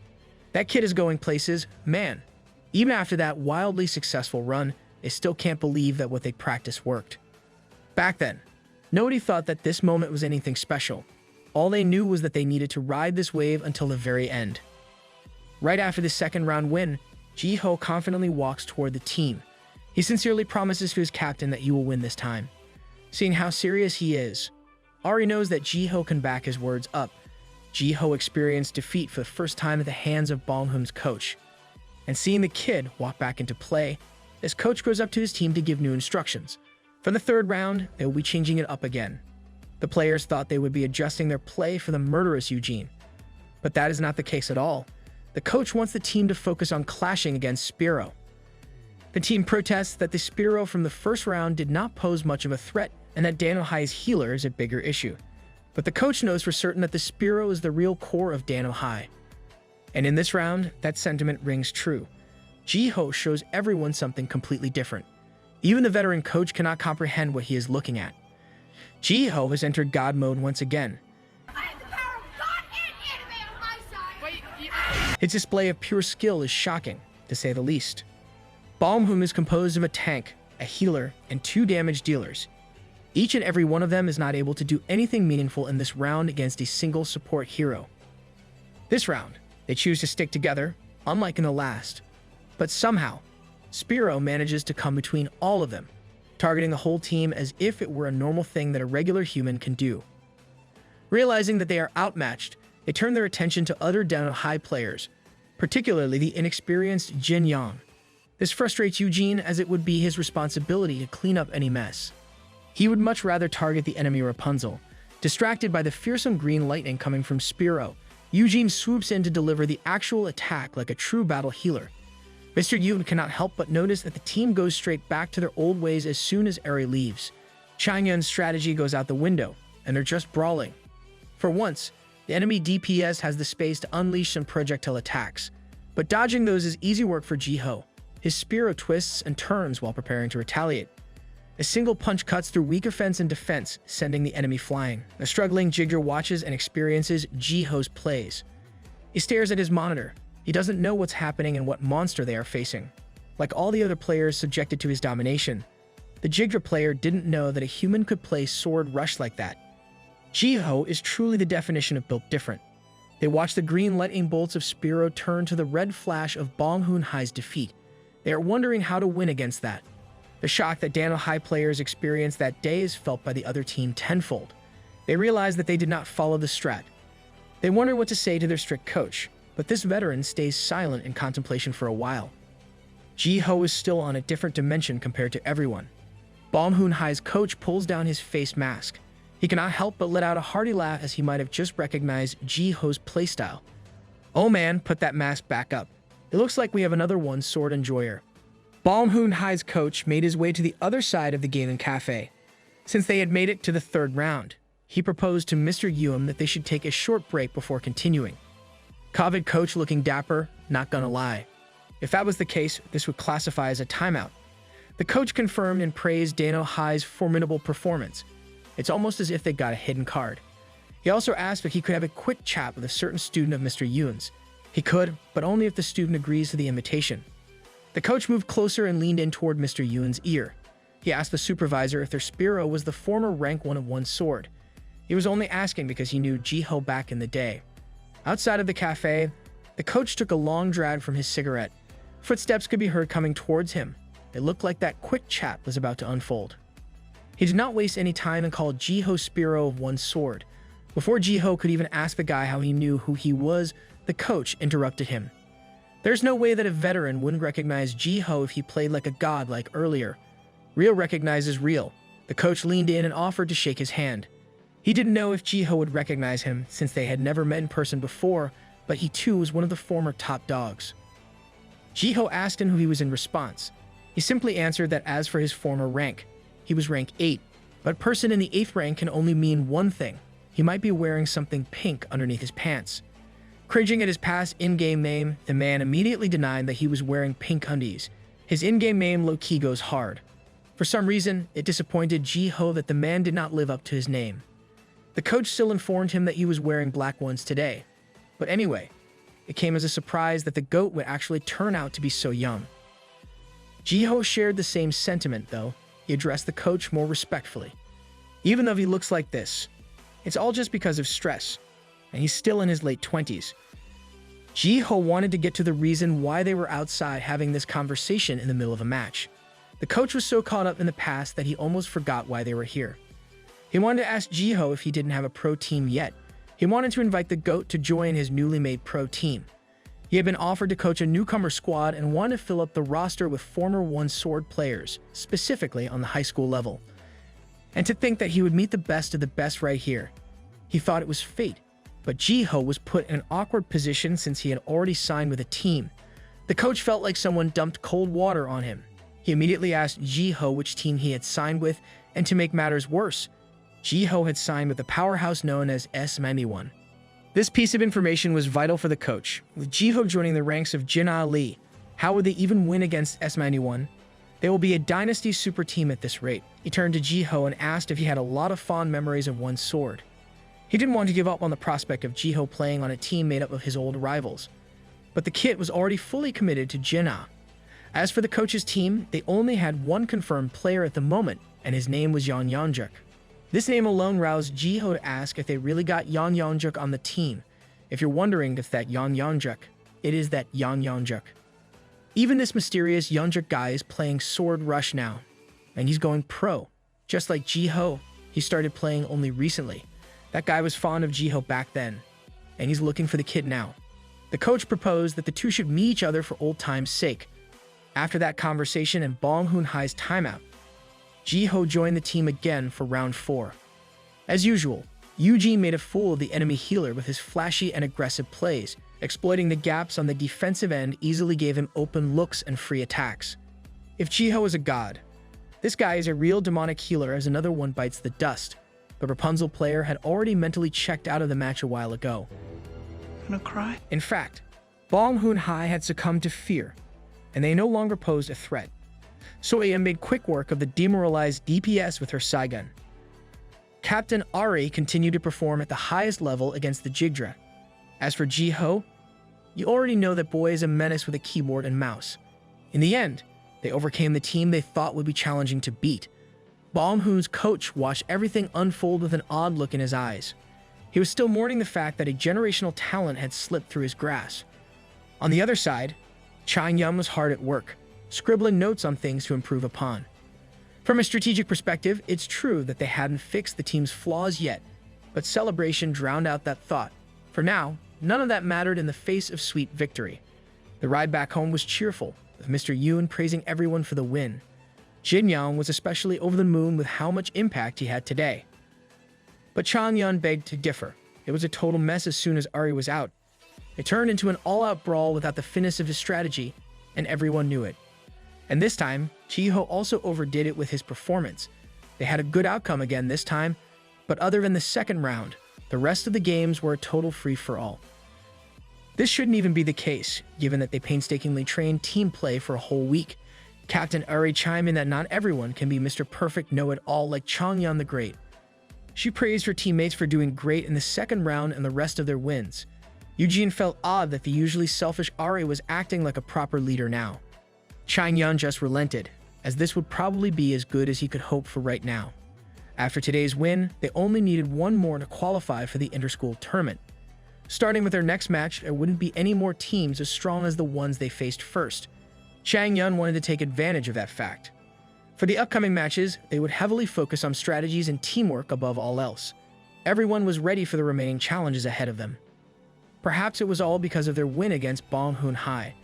A: That kid is going places, man. Even after that wildly successful run, they still can't believe that what they practiced worked. Back then, nobody thought that this moment was anything special. All they knew was that they needed to ride this wave until the very end. Right after the second round win, Jiho confidently walks toward the team. He sincerely promises to his captain that you will win this time. Seeing how serious he is, Ari knows that Jiho can back his words up. Jiho experienced defeat for the first time at the hands of Bong-hoon's coach. And seeing the kid walk back into play, this coach goes up to his team to give new instructions. For the third round, they will be changing it up again. The players thought they would be adjusting their play for the murderous Eugene. But that is not the case at all. The coach wants the team to focus on clashing against Spiro. The team protests that the Spiro from the first round did not pose much of a threat and that Dano-Hai's healer is a bigger issue. But the coach knows for certain that the Spiro is the real core of Dano-Hai. And in this round, that sentiment rings true. Jiho shows everyone something completely different. Even the veteran coach cannot comprehend what he is looking at. Jiho has entered God mode once again.
E: I have the power of God and anime on my side!
A: His display of pure skill is shocking, to say the least. Bong-hoon is composed of a tank, a healer, and 2 damage dealers. Each and every one of them is not able to do anything meaningful in this round against a single support hero. This round, they choose to stick together, unlike in the last. But somehow, Spiro manages to come between all of them, targeting the whole team as if it were a normal thing that a regular human can do. Realizing that they are outmatched, they turn their attention to other Dano-Hai players, particularly the inexperienced Jin Yang. This frustrates Eugene as it would be his responsibility to clean up any mess. He would much rather target the enemy Rapunzel. Distracted by the fearsome green lightning coming from Spiro, Eugene swoops in to deliver the actual attack like a true battle healer. Mr. Yoon cannot help but notice that the team goes straight back to their old ways as soon as Eri leaves. Changyun's strategy goes out the window, and they're just brawling. For once, the enemy DPS has the space to unleash some projectile attacks, but dodging those is easy work for Jiho. His Spiro twists and turns while preparing to retaliate. A single punch cuts through weak offense and defense, sending the enemy flying. The struggling Jigger watches and experiences Jiho's plays. He stares at his monitor. He doesn't know what's happening and what monster they are facing. Like all the other players subjected to his domination, the Jigger player didn't know that a human could play Sword Rush like that. Jiho is truly the definition of built different. They watch the green lightning bolts of Spiro turn to the red flash of Bong-hoon-Hai's defeat. They are wondering how to win against that. The shock that Dano-Hai players experienced that day is felt by the other team tenfold. They realize that they did not follow the strat. They wonder what to say to their strict coach, but this veteran stays silent in contemplation for a while. Jiho is still on a different dimension compared to everyone. Bong-hoon-Hai's coach pulls down his face mask. He cannot help but let out a hearty laugh as he might have just recognized Jiho's playstyle. Oh man, put that mask back up. It looks like we have another one sword enjoyer. Bong-hoon-Hai's coach made his way to the other side of the gaming cafe. Since they had made it to the third round, he proposed to Mr. Yuum that they should take a short break before continuing. Covid coach looking dapper, not gonna lie. If that was the case, this would classify as a timeout. The coach confirmed and praised Dano-Hai's formidable performance. It's almost as if they got a hidden card. He also asked if he could have a quick chat with a certain student of Mr. Yoon's. He could, but only if the student agrees to the invitation. The coach moved closer and leaned in toward Mr. Yoon's ear. He asked the supervisor if their Spiro was the former rank 1 of one sword. He was only asking because he knew Jiho back in the day. Outside of the cafe, the coach took a long drag from his cigarette. Footsteps could be heard coming towards him. It looked like that quick chat was about to unfold. He did not waste any time and called Jiho Spiro of one sword. Before Jiho could even ask the guy how he knew who he was, the coach interrupted him. There's no way that a veteran wouldn't recognize Jiho if he played like a god like earlier. Real recognizes real. The coach leaned in and offered to shake his hand. He didn't know if Jiho would recognize him since they had never met in person before, but he too was one of the former top dogs. Jiho asked him who he was in response. He simply answered that as for his former rank, he was rank 8, but person in the 8th rank can only mean one thing. He might be wearing something pink underneath his pants. Cringing at his past in-game name, the man immediately denied that he was wearing pink undies. His in-game name low-key goes hard. For some reason, it disappointed Jiho that the man did not live up to his name. The coach still informed him that he was wearing black ones today. But anyway, it came as a surprise that the goat would actually turn out to be so young. Jiho shared the same sentiment, though. He addressed the coach more respectfully. Even though he looks like this, it's all just because of stress, and he's still in his late 20s. Jiho wanted to get to the reason why they were outside having this conversation in the middle of a match. The coach was so caught up in the past that he almost forgot why they were here. He wanted to ask Jiho if he didn't have a pro team yet. He wanted to invite the GOAT to join his newly made pro team. He had been offered to coach a newcomer squad and wanted to fill up the roster with former one-sword players, specifically on the high school level. And to think that he would meet the best of the best right here. He thought it was fate, but Jiho was put in an awkward position since he had already signed with a team. The coach felt like someone dumped cold water on him. He immediately asked Jiho which team he had signed with, and to make matters worse, Jiho had signed with the powerhouse known as manhwa. This piece of information was vital for the coach. With Jiho joining the ranks of Jin Lee, how would they even win against manhwa? They will be a dynasty super team at this rate. He turned to Jiho and asked if he had a lot of fond memories of one sword. He didn't want to give up on the prospect of Jiho playing on a team made up of his old rivals. But the kid was already fully committed to Jin. As for the coach's team, they only had one confirmed player at the moment, and his name was Yeonjuk. This name alone roused Jiho to ask if they really got Yeonjuk on the team. If you're wondering if that Yeonjuk, it is that Yeonjuk. Even this mysterious Yeonjuk guy is playing Sword Rush now, and he's going pro. Just like Jiho, he started playing only recently. That guy was fond of Jiho back then, and he's looking for the kid now. The coach proposed that the two should meet each other for old time's sake. After that conversation and Bong Hoon-hai's timeout, Jiho joined the team again for round 4. As usual, Eugene made a fool of the enemy healer with his flashy and aggressive plays. Exploiting the gaps on the defensive end easily gave him open looks and free attacks. If Jiho is a god, this guy is a real demonic healer as another one bites the dust. The Rapunzel player had already mentally checked out of the match a while ago.
F: I'm gonna cry.
A: In fact, Bong Hoon-hai had succumbed to fear, and they no longer posed a threat. Soya made quick work of the demoralized DPS with her Saigon. Captain Ari continued to perform at the highest level against the Jigdra. As for Jiho, you already know that boy is a menace with a keyboard and mouse. In the end, they overcame the team they thought would be challenging to beat. Bong Hoon's coach watched everything unfold with an odd look in his eyes. He was still mourning the fact that a generational talent had slipped through his grasp. On the other side, Chang-yun was hard at work, scribbling notes on things to improve upon. From a strategic perspective, it's true that they hadn't fixed the team's flaws yet, but celebration drowned out that thought. For now, none of that mattered in the face of sweet victory. The ride back home was cheerful, with Mr. Yoon praising everyone for the win. Jin Yang was especially over the moon with how much impact he had today. But Chang-yun begged to differ. It was a total mess as soon as Ari was out. It turned into an all-out brawl without the finesse of his strategy, and everyone knew it. And this time, Jiho also overdid it with his performance. They had a good outcome again this time, but other than the second round, the rest of the games were a total free-for-all. This shouldn't even be the case, given that they painstakingly trained team play for a whole week. Captain Ari chimed in that not everyone can be Mr. Perfect Know-It-All like Chang-yun the Great. She praised her teammates for doing great in the second round and the rest of their wins. Eugene felt odd that the usually selfish Ari was acting like a proper leader now. Chang-yun just relented, as this would probably be as good as he could hope for right now. After today's win, they only needed one more to qualify for the inter-school tournament. Starting with their next match, there wouldn't be any more teams as strong as the ones they faced first. Chang-yun wanted to take advantage of that fact. For the upcoming matches, they would heavily focus on strategies and teamwork above all else. Everyone was ready for the remaining challenges ahead of them. Perhaps it was all because of their win against Bong Hoon-hai,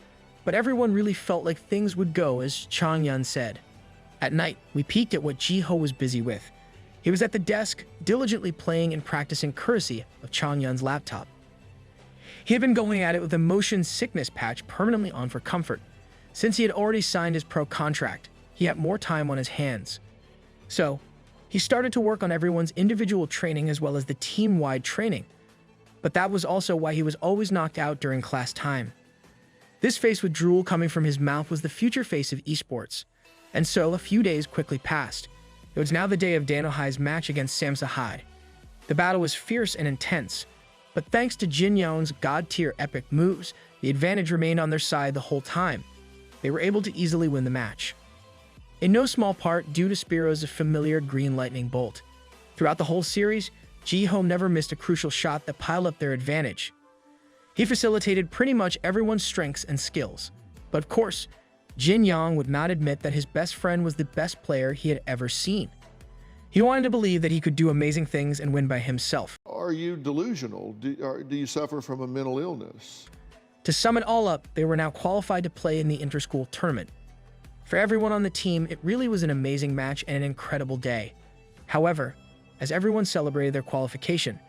A: but everyone really felt like things would go as Chang-yun said. At night, we peeked at what Jiho was busy with. He was at the desk, diligently playing and practicing courtesy of Chang-yun's laptop. He had been going at it with a motion sickness patch permanently on for comfort. Since he had already signed his pro contract, he had more time on his hands. So, he started to work on everyone's individual training as well as the team-wide training. But that was also why he was always knocked out during class time. This face with drool coming from his mouth was the future face of esports. And so, a few days quickly passed. It was now the day of Danohai's match against Samsa High. The battle was fierce and intense, but thanks to Jin Yeon's god-tier epic moves, the advantage remained on their side the whole time. They were able to easily win the match. In no small part due to Spiro's familiar green lightning bolt. Throughout the whole series, Jiho never missed a crucial shot that piled up their advantage. He facilitated pretty much everyone's strengths and skills. But of course, Jin Young would not admit that his best friend was the best player he had ever seen. He wanted to believe that he could do amazing things and win by himself.
G: Are you delusional? Do you suffer from a mental illness?
A: To sum it all up, they were now qualified to play in the inter-school tournament. For everyone on the team, it really was an amazing match and an incredible day. However, as everyone celebrated their qualification,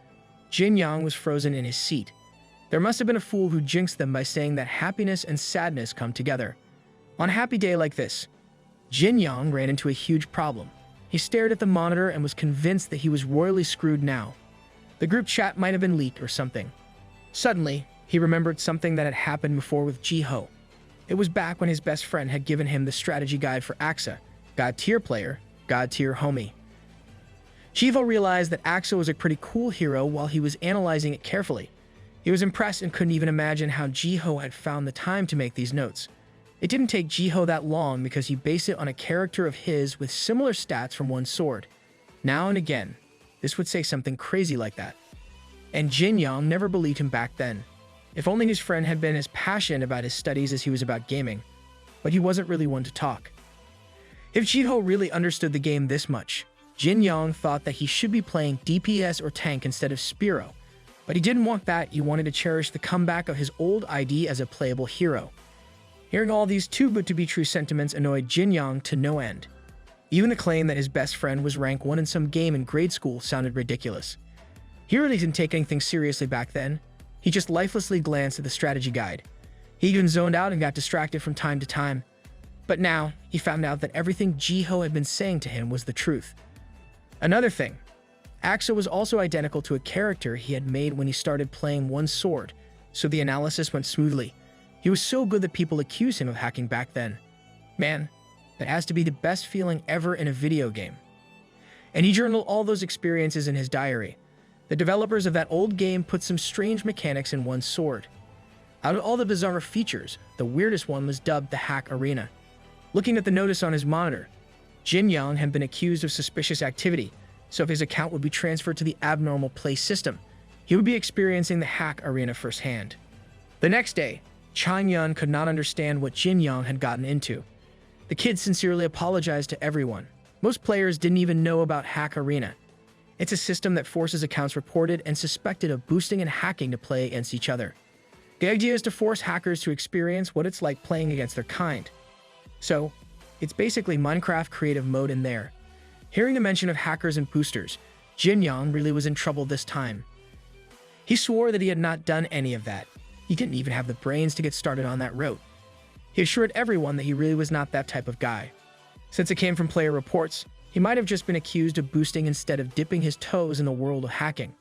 A: Jin Young was frozen in his seat. There must have been a fool who jinxed them by saying that happiness and sadness come together. On a happy day like this, Jin Young ran into a huge problem. He stared at the monitor and was convinced that he was royally screwed now. The group chat might have been leaked or something. Suddenly, he remembered something that had happened before with Jiho. It was back when his best friend had given him the strategy guide for Axa, God tier player, God tier homie. Jiho realized that Axa was a pretty cool hero while he was analyzing it carefully. He was impressed and couldn't even imagine how Jiho had found the time to make these notes. It didn't take Jiho that long because he based it on a character of his with similar stats from one sword. Now and again, this would say something crazy like that. And Jin Young never believed him back then. If only his friend had been as passionate about his studies as he was about gaming. But he wasn't really one to talk. If Jiho really understood the game this much, Jin Young thought that he should be playing DPS or tank instead of Spearow. But he didn't want that, he wanted to cherish the comeback of his old ID as a playable hero. Hearing all these too good to be true sentiments annoyed Jin Young to no end. Even the claim that his best friend was rank 1 in some game in grade school sounded ridiculous. He really didn't take anything seriously back then. He just lifelessly glanced at the strategy guide. He even zoned out and got distracted from time to time. But now, he found out that everything Jiho had been saying to him was the truth. Another thing, Axa was also identical to a character he had made when he started playing one sword, so the analysis went smoothly. He was so good that people accused him of hacking back then. Man, that has to be the best feeling ever in a video game. And he journaled all those experiences in his diary. The developers of that old game put some strange mechanics in one sword. Out of all the bizarre features, the weirdest one was dubbed the Hack Arena. Looking at the notice on his monitor, Jin Young had been accused of suspicious activity, so if his account would be transferred to the abnormal play system, he would be experiencing the Hack Arena firsthand. The next day, Chang Yun could not understand what Jin Young had gotten into. The kid sincerely apologized to everyone. Most players didn't even know about Hack Arena. It's a system that forces accounts reported and suspected of boosting and hacking to play against each other. The idea is to force hackers to experience what it's like playing against their kind. So, it's basically Minecraft creative mode in there. Hearing the mention of hackers and boosters, Jin Young really was in trouble this time. He swore that he had not done any of that. He didn't even have the brains to get started on that route. He assured everyone that he really was not that type of guy. Since it came from player reports, he might have just been accused of boosting instead of dipping his toes in the world of hacking.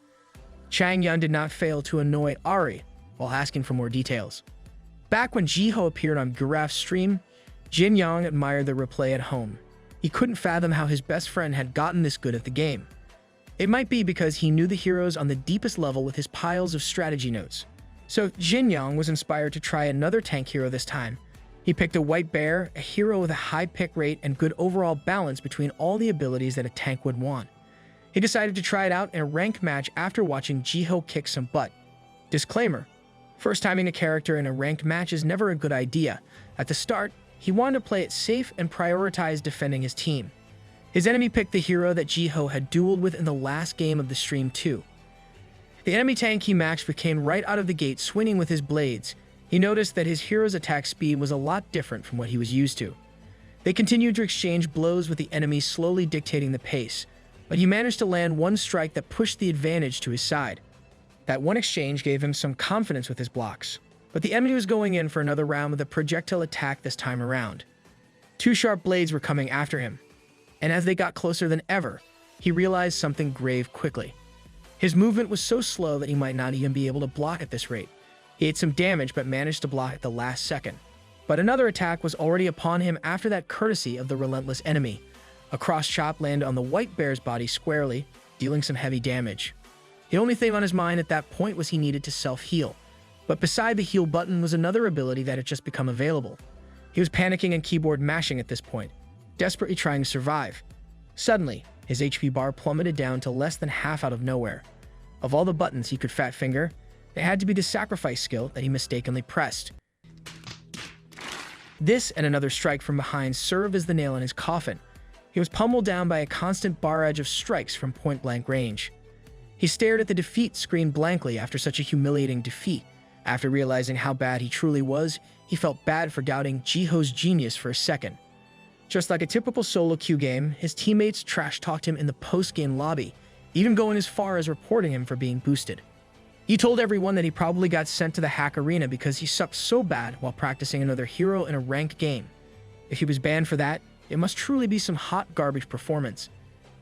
A: Chang Yun did not fail to annoy Ari while asking for more details. Back when Jiho appeared on Giraffe's stream, Jin Young admired the replay at home. He couldn't fathom how his best friend had gotten this good at the game. It might be because he knew the heroes on the deepest level with his piles of strategy notes. So Jin Young was inspired to try another tank hero this time. He picked a white bear, a hero with a high pick rate and good overall balance between all the abilities that a tank would want. He decided to try it out in a rank match after watching Jiho kick some butt. Disclaimer: first timing a character in a ranked match is never a good idea. At the start, he wanted to play it safe and prioritize defending his team. His enemy picked the hero that Jiho had dueled with in the last game of the stream too. The enemy tank he matched came right out of the gate swinging with his blades. He noticed that his hero's attack speed was a lot different from what he was used to. They continued to exchange blows with the enemy slowly dictating the pace, but he managed to land one strike that pushed the advantage to his side. That one exchange gave him some confidence with his blocks, but the enemy was going in for another round with a projectile attack this time around. Two sharp blades were coming after him, and as they got closer than ever, he realized something grave quickly. His movement was so slow that he might not even be able to block at this rate. He ate some damage but managed to block at the last second. But another attack was already upon him after that courtesy of the relentless enemy. A cross chop landed on the white bear's body squarely, dealing some heavy damage. The only thing on his mind at that point was he needed to self-heal. But beside the heal button was another ability that had just become available. He was panicking and keyboard mashing at this point, desperately trying to survive. Suddenly, his HP bar plummeted down to less than half out of nowhere. Of all the buttons he could fat finger, it had to be the sacrifice skill that he mistakenly pressed. This and another strike from behind served as the nail in his coffin. He was pummeled down by a constant barrage of strikes from point-blank range. He stared at the defeat screen blankly after such a humiliating defeat. After realizing how bad he truly was, he felt bad for doubting Jiho's genius for a second. Just like a typical solo queue game, his teammates trash-talked him in the post-game lobby, even going as far as reporting him for being boosted. He told everyone that he probably got sent to the hack arena because he sucked so bad while practicing another hero in a ranked game. If he was banned for that, it must truly be some hot garbage performance.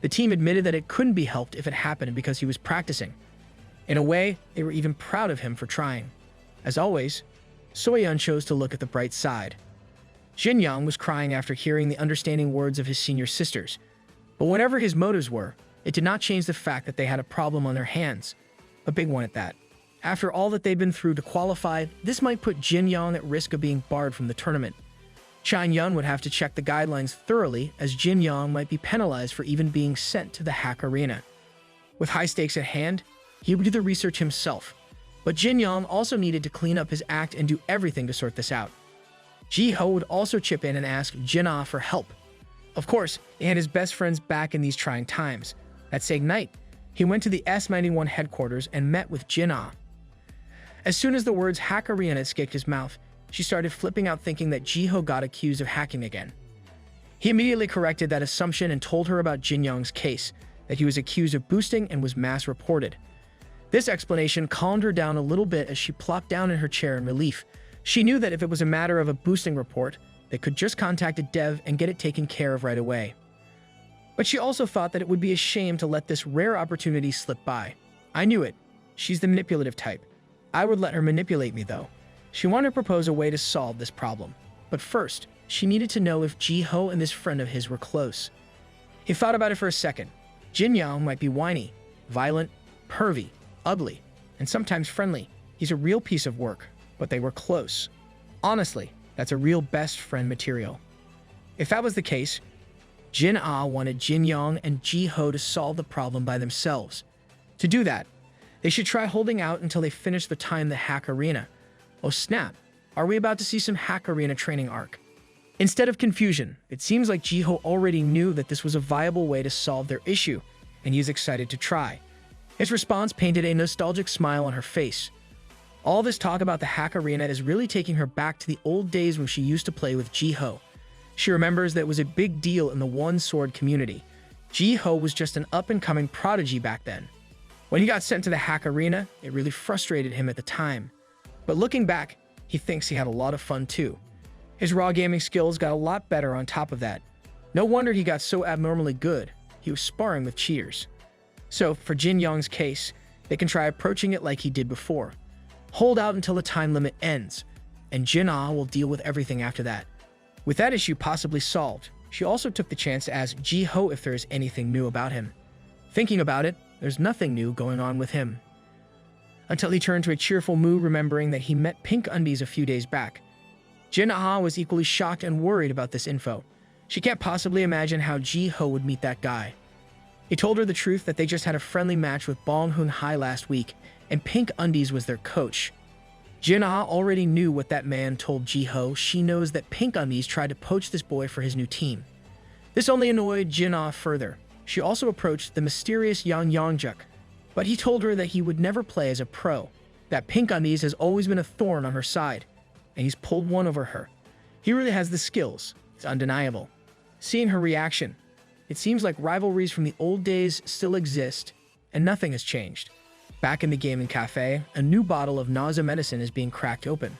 A: The team admitted that it couldn't be helped if it happened because he was practicing. In a way, they were even proud of him for trying. As always, Soyeon chose to look at the bright side. Jinyang was crying after hearing the understanding words of his senior sisters. But whatever his motives were, it did not change the fact that they had a problem on their hands. A big one at that. After all that they've been through to qualify, this might put Jinyang at risk of being barred from the tournament. Chang-yun would have to check the guidelines thoroughly, as Jinyang might be penalized for even being sent to the hack arena. With high stakes at hand, he would do the research himself. But Jinyang also needed to clean up his act and do everything to sort this out. Jiho would also chip in and ask Jin-ah for help. Of course, he had his best friends back in these trying times. That same night, he went to the S91 headquarters and met with Jin-ah. As soon as the words hack arena escaped his mouth, she started flipping out thinking that Jiho got accused of hacking again. He immediately corrected that assumption and told her about Jinyang's case, that he was accused of boosting and was mass reported. This explanation calmed her down a little bit as she plopped down in her chair in relief. She knew that if it was a matter of a boosting report, they could just contact a dev and get it taken care of right away. But she also thought that it would be a shame to let this rare opportunity slip by. I knew it. She's the manipulative type. I would let her manipulate me, though. She wanted to propose a way to solve this problem. But first, she needed to know if Jiho and this friend of his were close. He thought about it for a second. Jinyang might be whiny, violent, pervy, ugly, and sometimes friendly. He's a real piece of work, but they were close. Honestly, that's a real best friend material. If that was the case, Jin-ah wanted Jinyang and Jiho to solve the problem by themselves. To do that, they should try holding out until they finish the time the hack arena. Oh snap, are we about to see some hack arena training arc? Instead of confusion, it seems like Jiho already knew that this was a viable way to solve their issue, and he is excited to try. His response painted a nostalgic smile on her face. All this talk about the hack arena is really taking her back to the old days when she used to play with Jiho. She remembers that it was a big deal in the one-sword community. Jiho was just an up-and-coming prodigy back then. When he got sent to the hack arena, it really frustrated him at the time. But looking back, he thinks he had a lot of fun too. His raw gaming skills got a lot better on top of that. No wonder he got so abnormally good. He was sparring with cheaters. So, for Jinyang's case, they can try approaching it like he did before. Hold out until the time limit ends, and Jin-ah will deal with everything after that. With that issue possibly solved, she also took the chance to ask Jiho if there is anything new about him. Thinking about it, there's nothing new going on with him. Until he turned to a cheerful mood remembering that he met Pink Undies a few days back. Jin-ah was equally shocked and worried about this info. She can't possibly imagine how Jiho would meet that guy. He told her the truth that they just had a friendly match with Bong-hoon High last week, and Pink Undies was their coach. Jin-ah already knew what that man told Jiho. She knows that Pink Undies tried to poach this boy for his new team. This only annoyed Jin-ah further. She also approached the mysterious Yang Yangjuk, but he told her that he would never play as a pro, that Pink Undies has always been a thorn on her side, and he's pulled one over her. He really has the skills. It's undeniable. Seeing her reaction, it seems like rivalries from the old days still exist, and nothing has changed. Back in the gaming cafe, a new bottle of nausea medicine is being cracked open.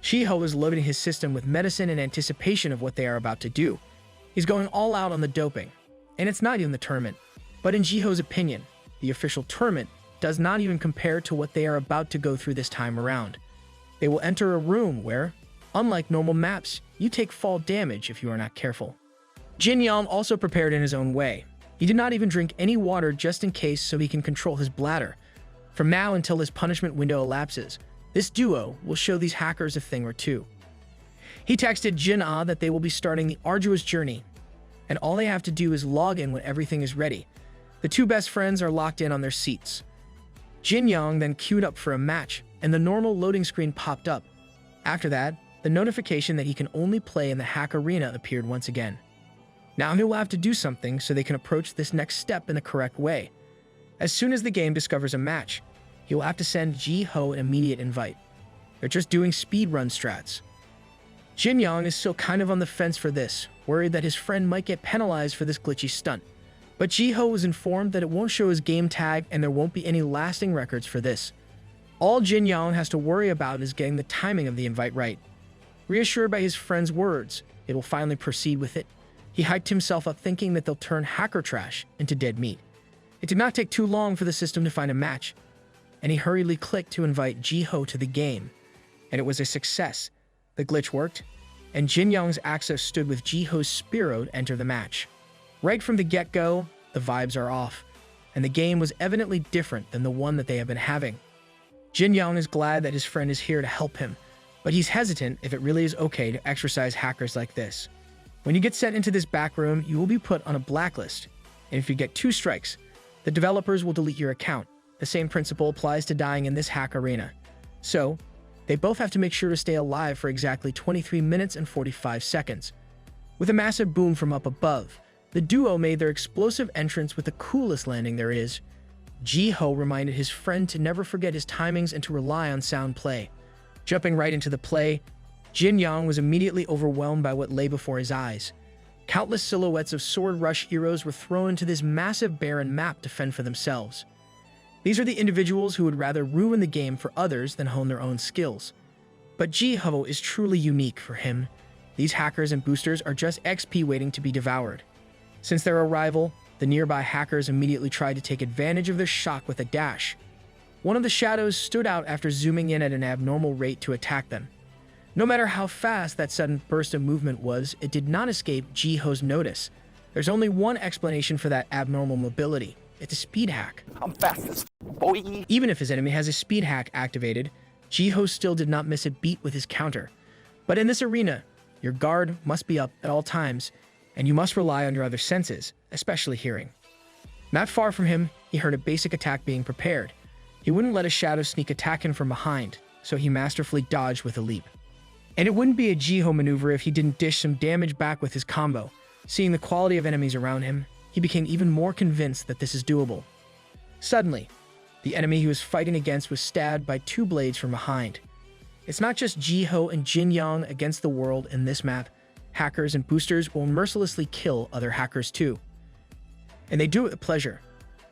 A: Jiho is loading his system with medicine in anticipation of what they are about to do. He's going all out on the doping, and it's not even the tournament. But in Jiho's opinion, the official tournament does not even compare to what they are about to go through this time around. They will enter a room where, unlike normal maps, you take fall damage if you are not careful. Jinyang also prepared in his own way. He did not even drink any water just in case so he can control his bladder. From now until his punishment window elapses, this duo will show these hackers a thing or two. He texted Jin-ah that they will be starting the arduous journey, and all they have to do is log in when everything is ready. The two best friends are locked in on their seats. Jinyang then queued up for a match, and the normal loading screen popped up. After that, the notification that he can only play in the hack arena appeared once again. Now he will have to do something so they can approach this next step in the correct way. As soon as the game discovers a match, he will have to send Jiho an immediate invite. They're just doing speedrun strats. Jin Young is still kind of on the fence for this, worried that his friend might get penalized for this glitchy stunt. But Jiho was informed that it won't show his game tag and there won't be any lasting records for this. All Jin Young has to worry about is getting the timing of the invite right. Reassured by his friend's words, it will finally proceed with it. He hyped himself up thinking that they'll turn hacker trash into dead meat. It did not take too long for the system to find a match, and he hurriedly clicked to invite Jiho to the game. And it was a success. The glitch worked, and Jin Young's access stood with Jiho's Spiro to enter the match. Right from the get-go, the vibes are off, and the game was evidently different than the one that they have been having. Jin Young is glad that his friend is here to help him, but he's hesitant if it really is okay to exercise hackers like this. When you get sent into this back room, you will be put on a blacklist, and if you get 2 strikes, the developers will delete your account. The same principle applies to dying in this hack arena. So, they both have to make sure to stay alive for exactly 23 minutes and 45 seconds. With a massive boom from up above, the duo made their explosive entrance with the coolest landing there is. Jiho reminded his friend to never forget his timings and to rely on sound play. Jumping right into the play, Jin Young was immediately overwhelmed by what lay before his eyes. Countless silhouettes of Sword Rush heroes were thrown into this massive barren map to fend for themselves. These are the individuals who would rather ruin the game for others than hone their own skills. But Jiho is truly unique for him. These hackers and boosters are just XP waiting to be devoured. Since their arrival, the nearby hackers immediately tried to take advantage of their shock with a dash. One of the shadows stood out after zooming in at an abnormal rate to attack them. No matter how fast that sudden burst of movement was, it did not escape Jiho's notice. There's only one explanation for that abnormal mobility. It's a speed hack.
H: I'm fast as boy.
A: Even if his enemy has a speed hack activated, Jiho still did not miss a beat with his counter. But in this arena, your guard must be up at all times, and you must rely on your other senses, especially hearing. Not far from him, he heard a basic attack being prepared. He wouldn't let a shadow sneak attack him from behind, so he masterfully dodged with a leap. And it wouldn't be a Jiho maneuver if he didn't dish some damage back with his combo. Seeing the quality of enemies around him, he became even more convinced that this is doable. Suddenly, the enemy he was fighting against was stabbed by 2 blades from behind. It's not just Jiho and Jin Young against the world in this map. Hackers and boosters will mercilessly kill other hackers too. And they do it with pleasure.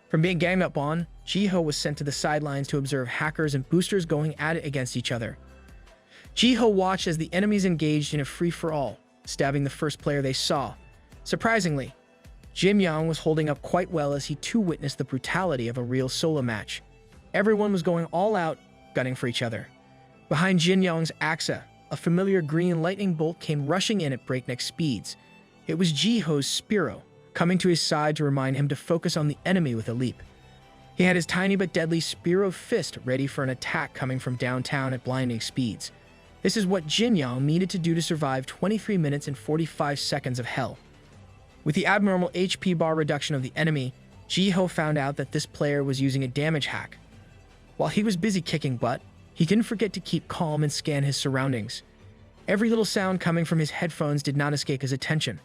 A: From being ganged up on, Jiho was sent to the sidelines to observe hackers and boosters going at it against each other. Jiho watched as the enemies engaged in a free-for-all, stabbing the first player they saw. Surprisingly, Jin Young was holding up quite well as he too witnessed the brutality of a real solo match. Everyone was going all out, gunning for each other. Behind Jin Young's Axa, a familiar green lightning bolt came rushing in at breakneck speeds. It was Jiho's Spiro, coming to his side to remind him to focus on the enemy with a leap. He had his tiny but deadly Spiro fist ready for an attack coming from downtown at blinding speeds. This is what Jin Young needed to do to survive 23 minutes and 45 seconds of hell. With the abnormal HP bar reduction of the enemy, Jiho found out that this player was using a damage hack. While he was busy kicking butt, he didn't forget to keep calm and scan his surroundings. Every little sound coming from his headphones did not escape his attention,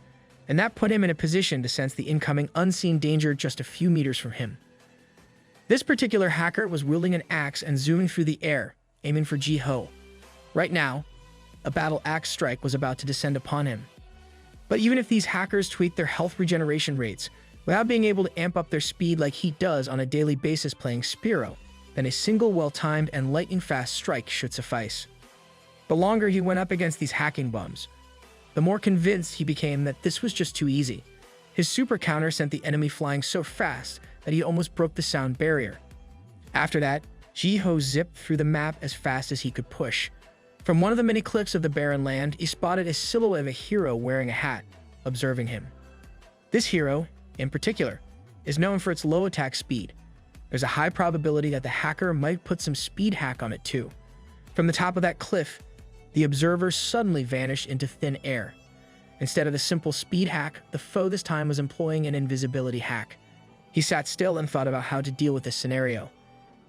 A: and that put him in a position to sense the incoming unseen danger just a few meters from him. This particular hacker was wielding an axe and zooming through the air, aiming for Jiho. Right now, a battle axe strike was about to descend upon him. But even if these hackers tweak their health regeneration rates, without being able to amp up their speed like he does on a daily basis playing Spiro, then a single well-timed and lightning-fast strike should suffice. The longer he went up against these hacking bums, the more convinced he became that this was just too easy. His super counter sent the enemy flying so fast that he almost broke the sound barrier. After that, Jiho zipped through the map as fast as he could push. From one of the many cliffs of the barren land, he spotted a silhouette of a hero wearing a hat, observing him. This hero, in particular, is known for its low attack speed. There's a high probability that the hacker might put some speed hack on it too. From the top of that cliff, the observer suddenly vanished into thin air. Instead of the simple speed hack, the foe this time was employing an invisibility hack. He sat still and thought about how to deal with this scenario.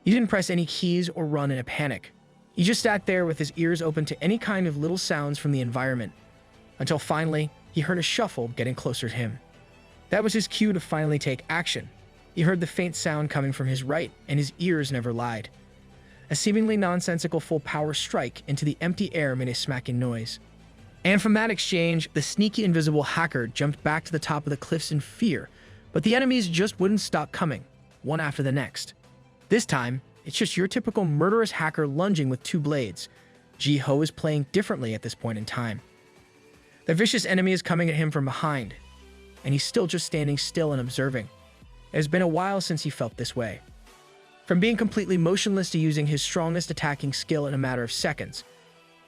A: He didn't press any keys or run in a panic. He just sat there with his ears open to any kind of little sounds from the environment, until finally he heard a shuffle getting closer to him. That was his cue to finally take action. He heard the faint sound coming from his right, and his ears never lied. A seemingly nonsensical full-power strike into the empty air made a smacking noise. And from that exchange, the sneaky invisible hacker jumped back to the top of the cliffs in fear, but the enemies just wouldn't stop coming, one after the next. This time, it's just your typical murderous hacker lunging with two blades. Jiho is playing differently at this point in time. The vicious enemy is coming at him from behind, and he's still just standing still and observing. It has been a while since he felt this way. From being completely motionless to using his strongest attacking skill in a matter of seconds,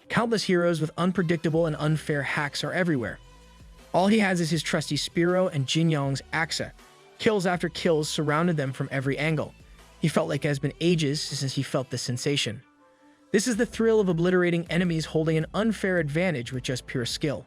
A: countless heroes with unpredictable and unfair hacks are everywhere. All he has is his trusty Spearow and Jin Yong's Axa. Kills after kills surrounded them from every angle. He felt like it has been ages since he felt this sensation. This is the thrill of obliterating enemies holding an unfair advantage with just pure skill.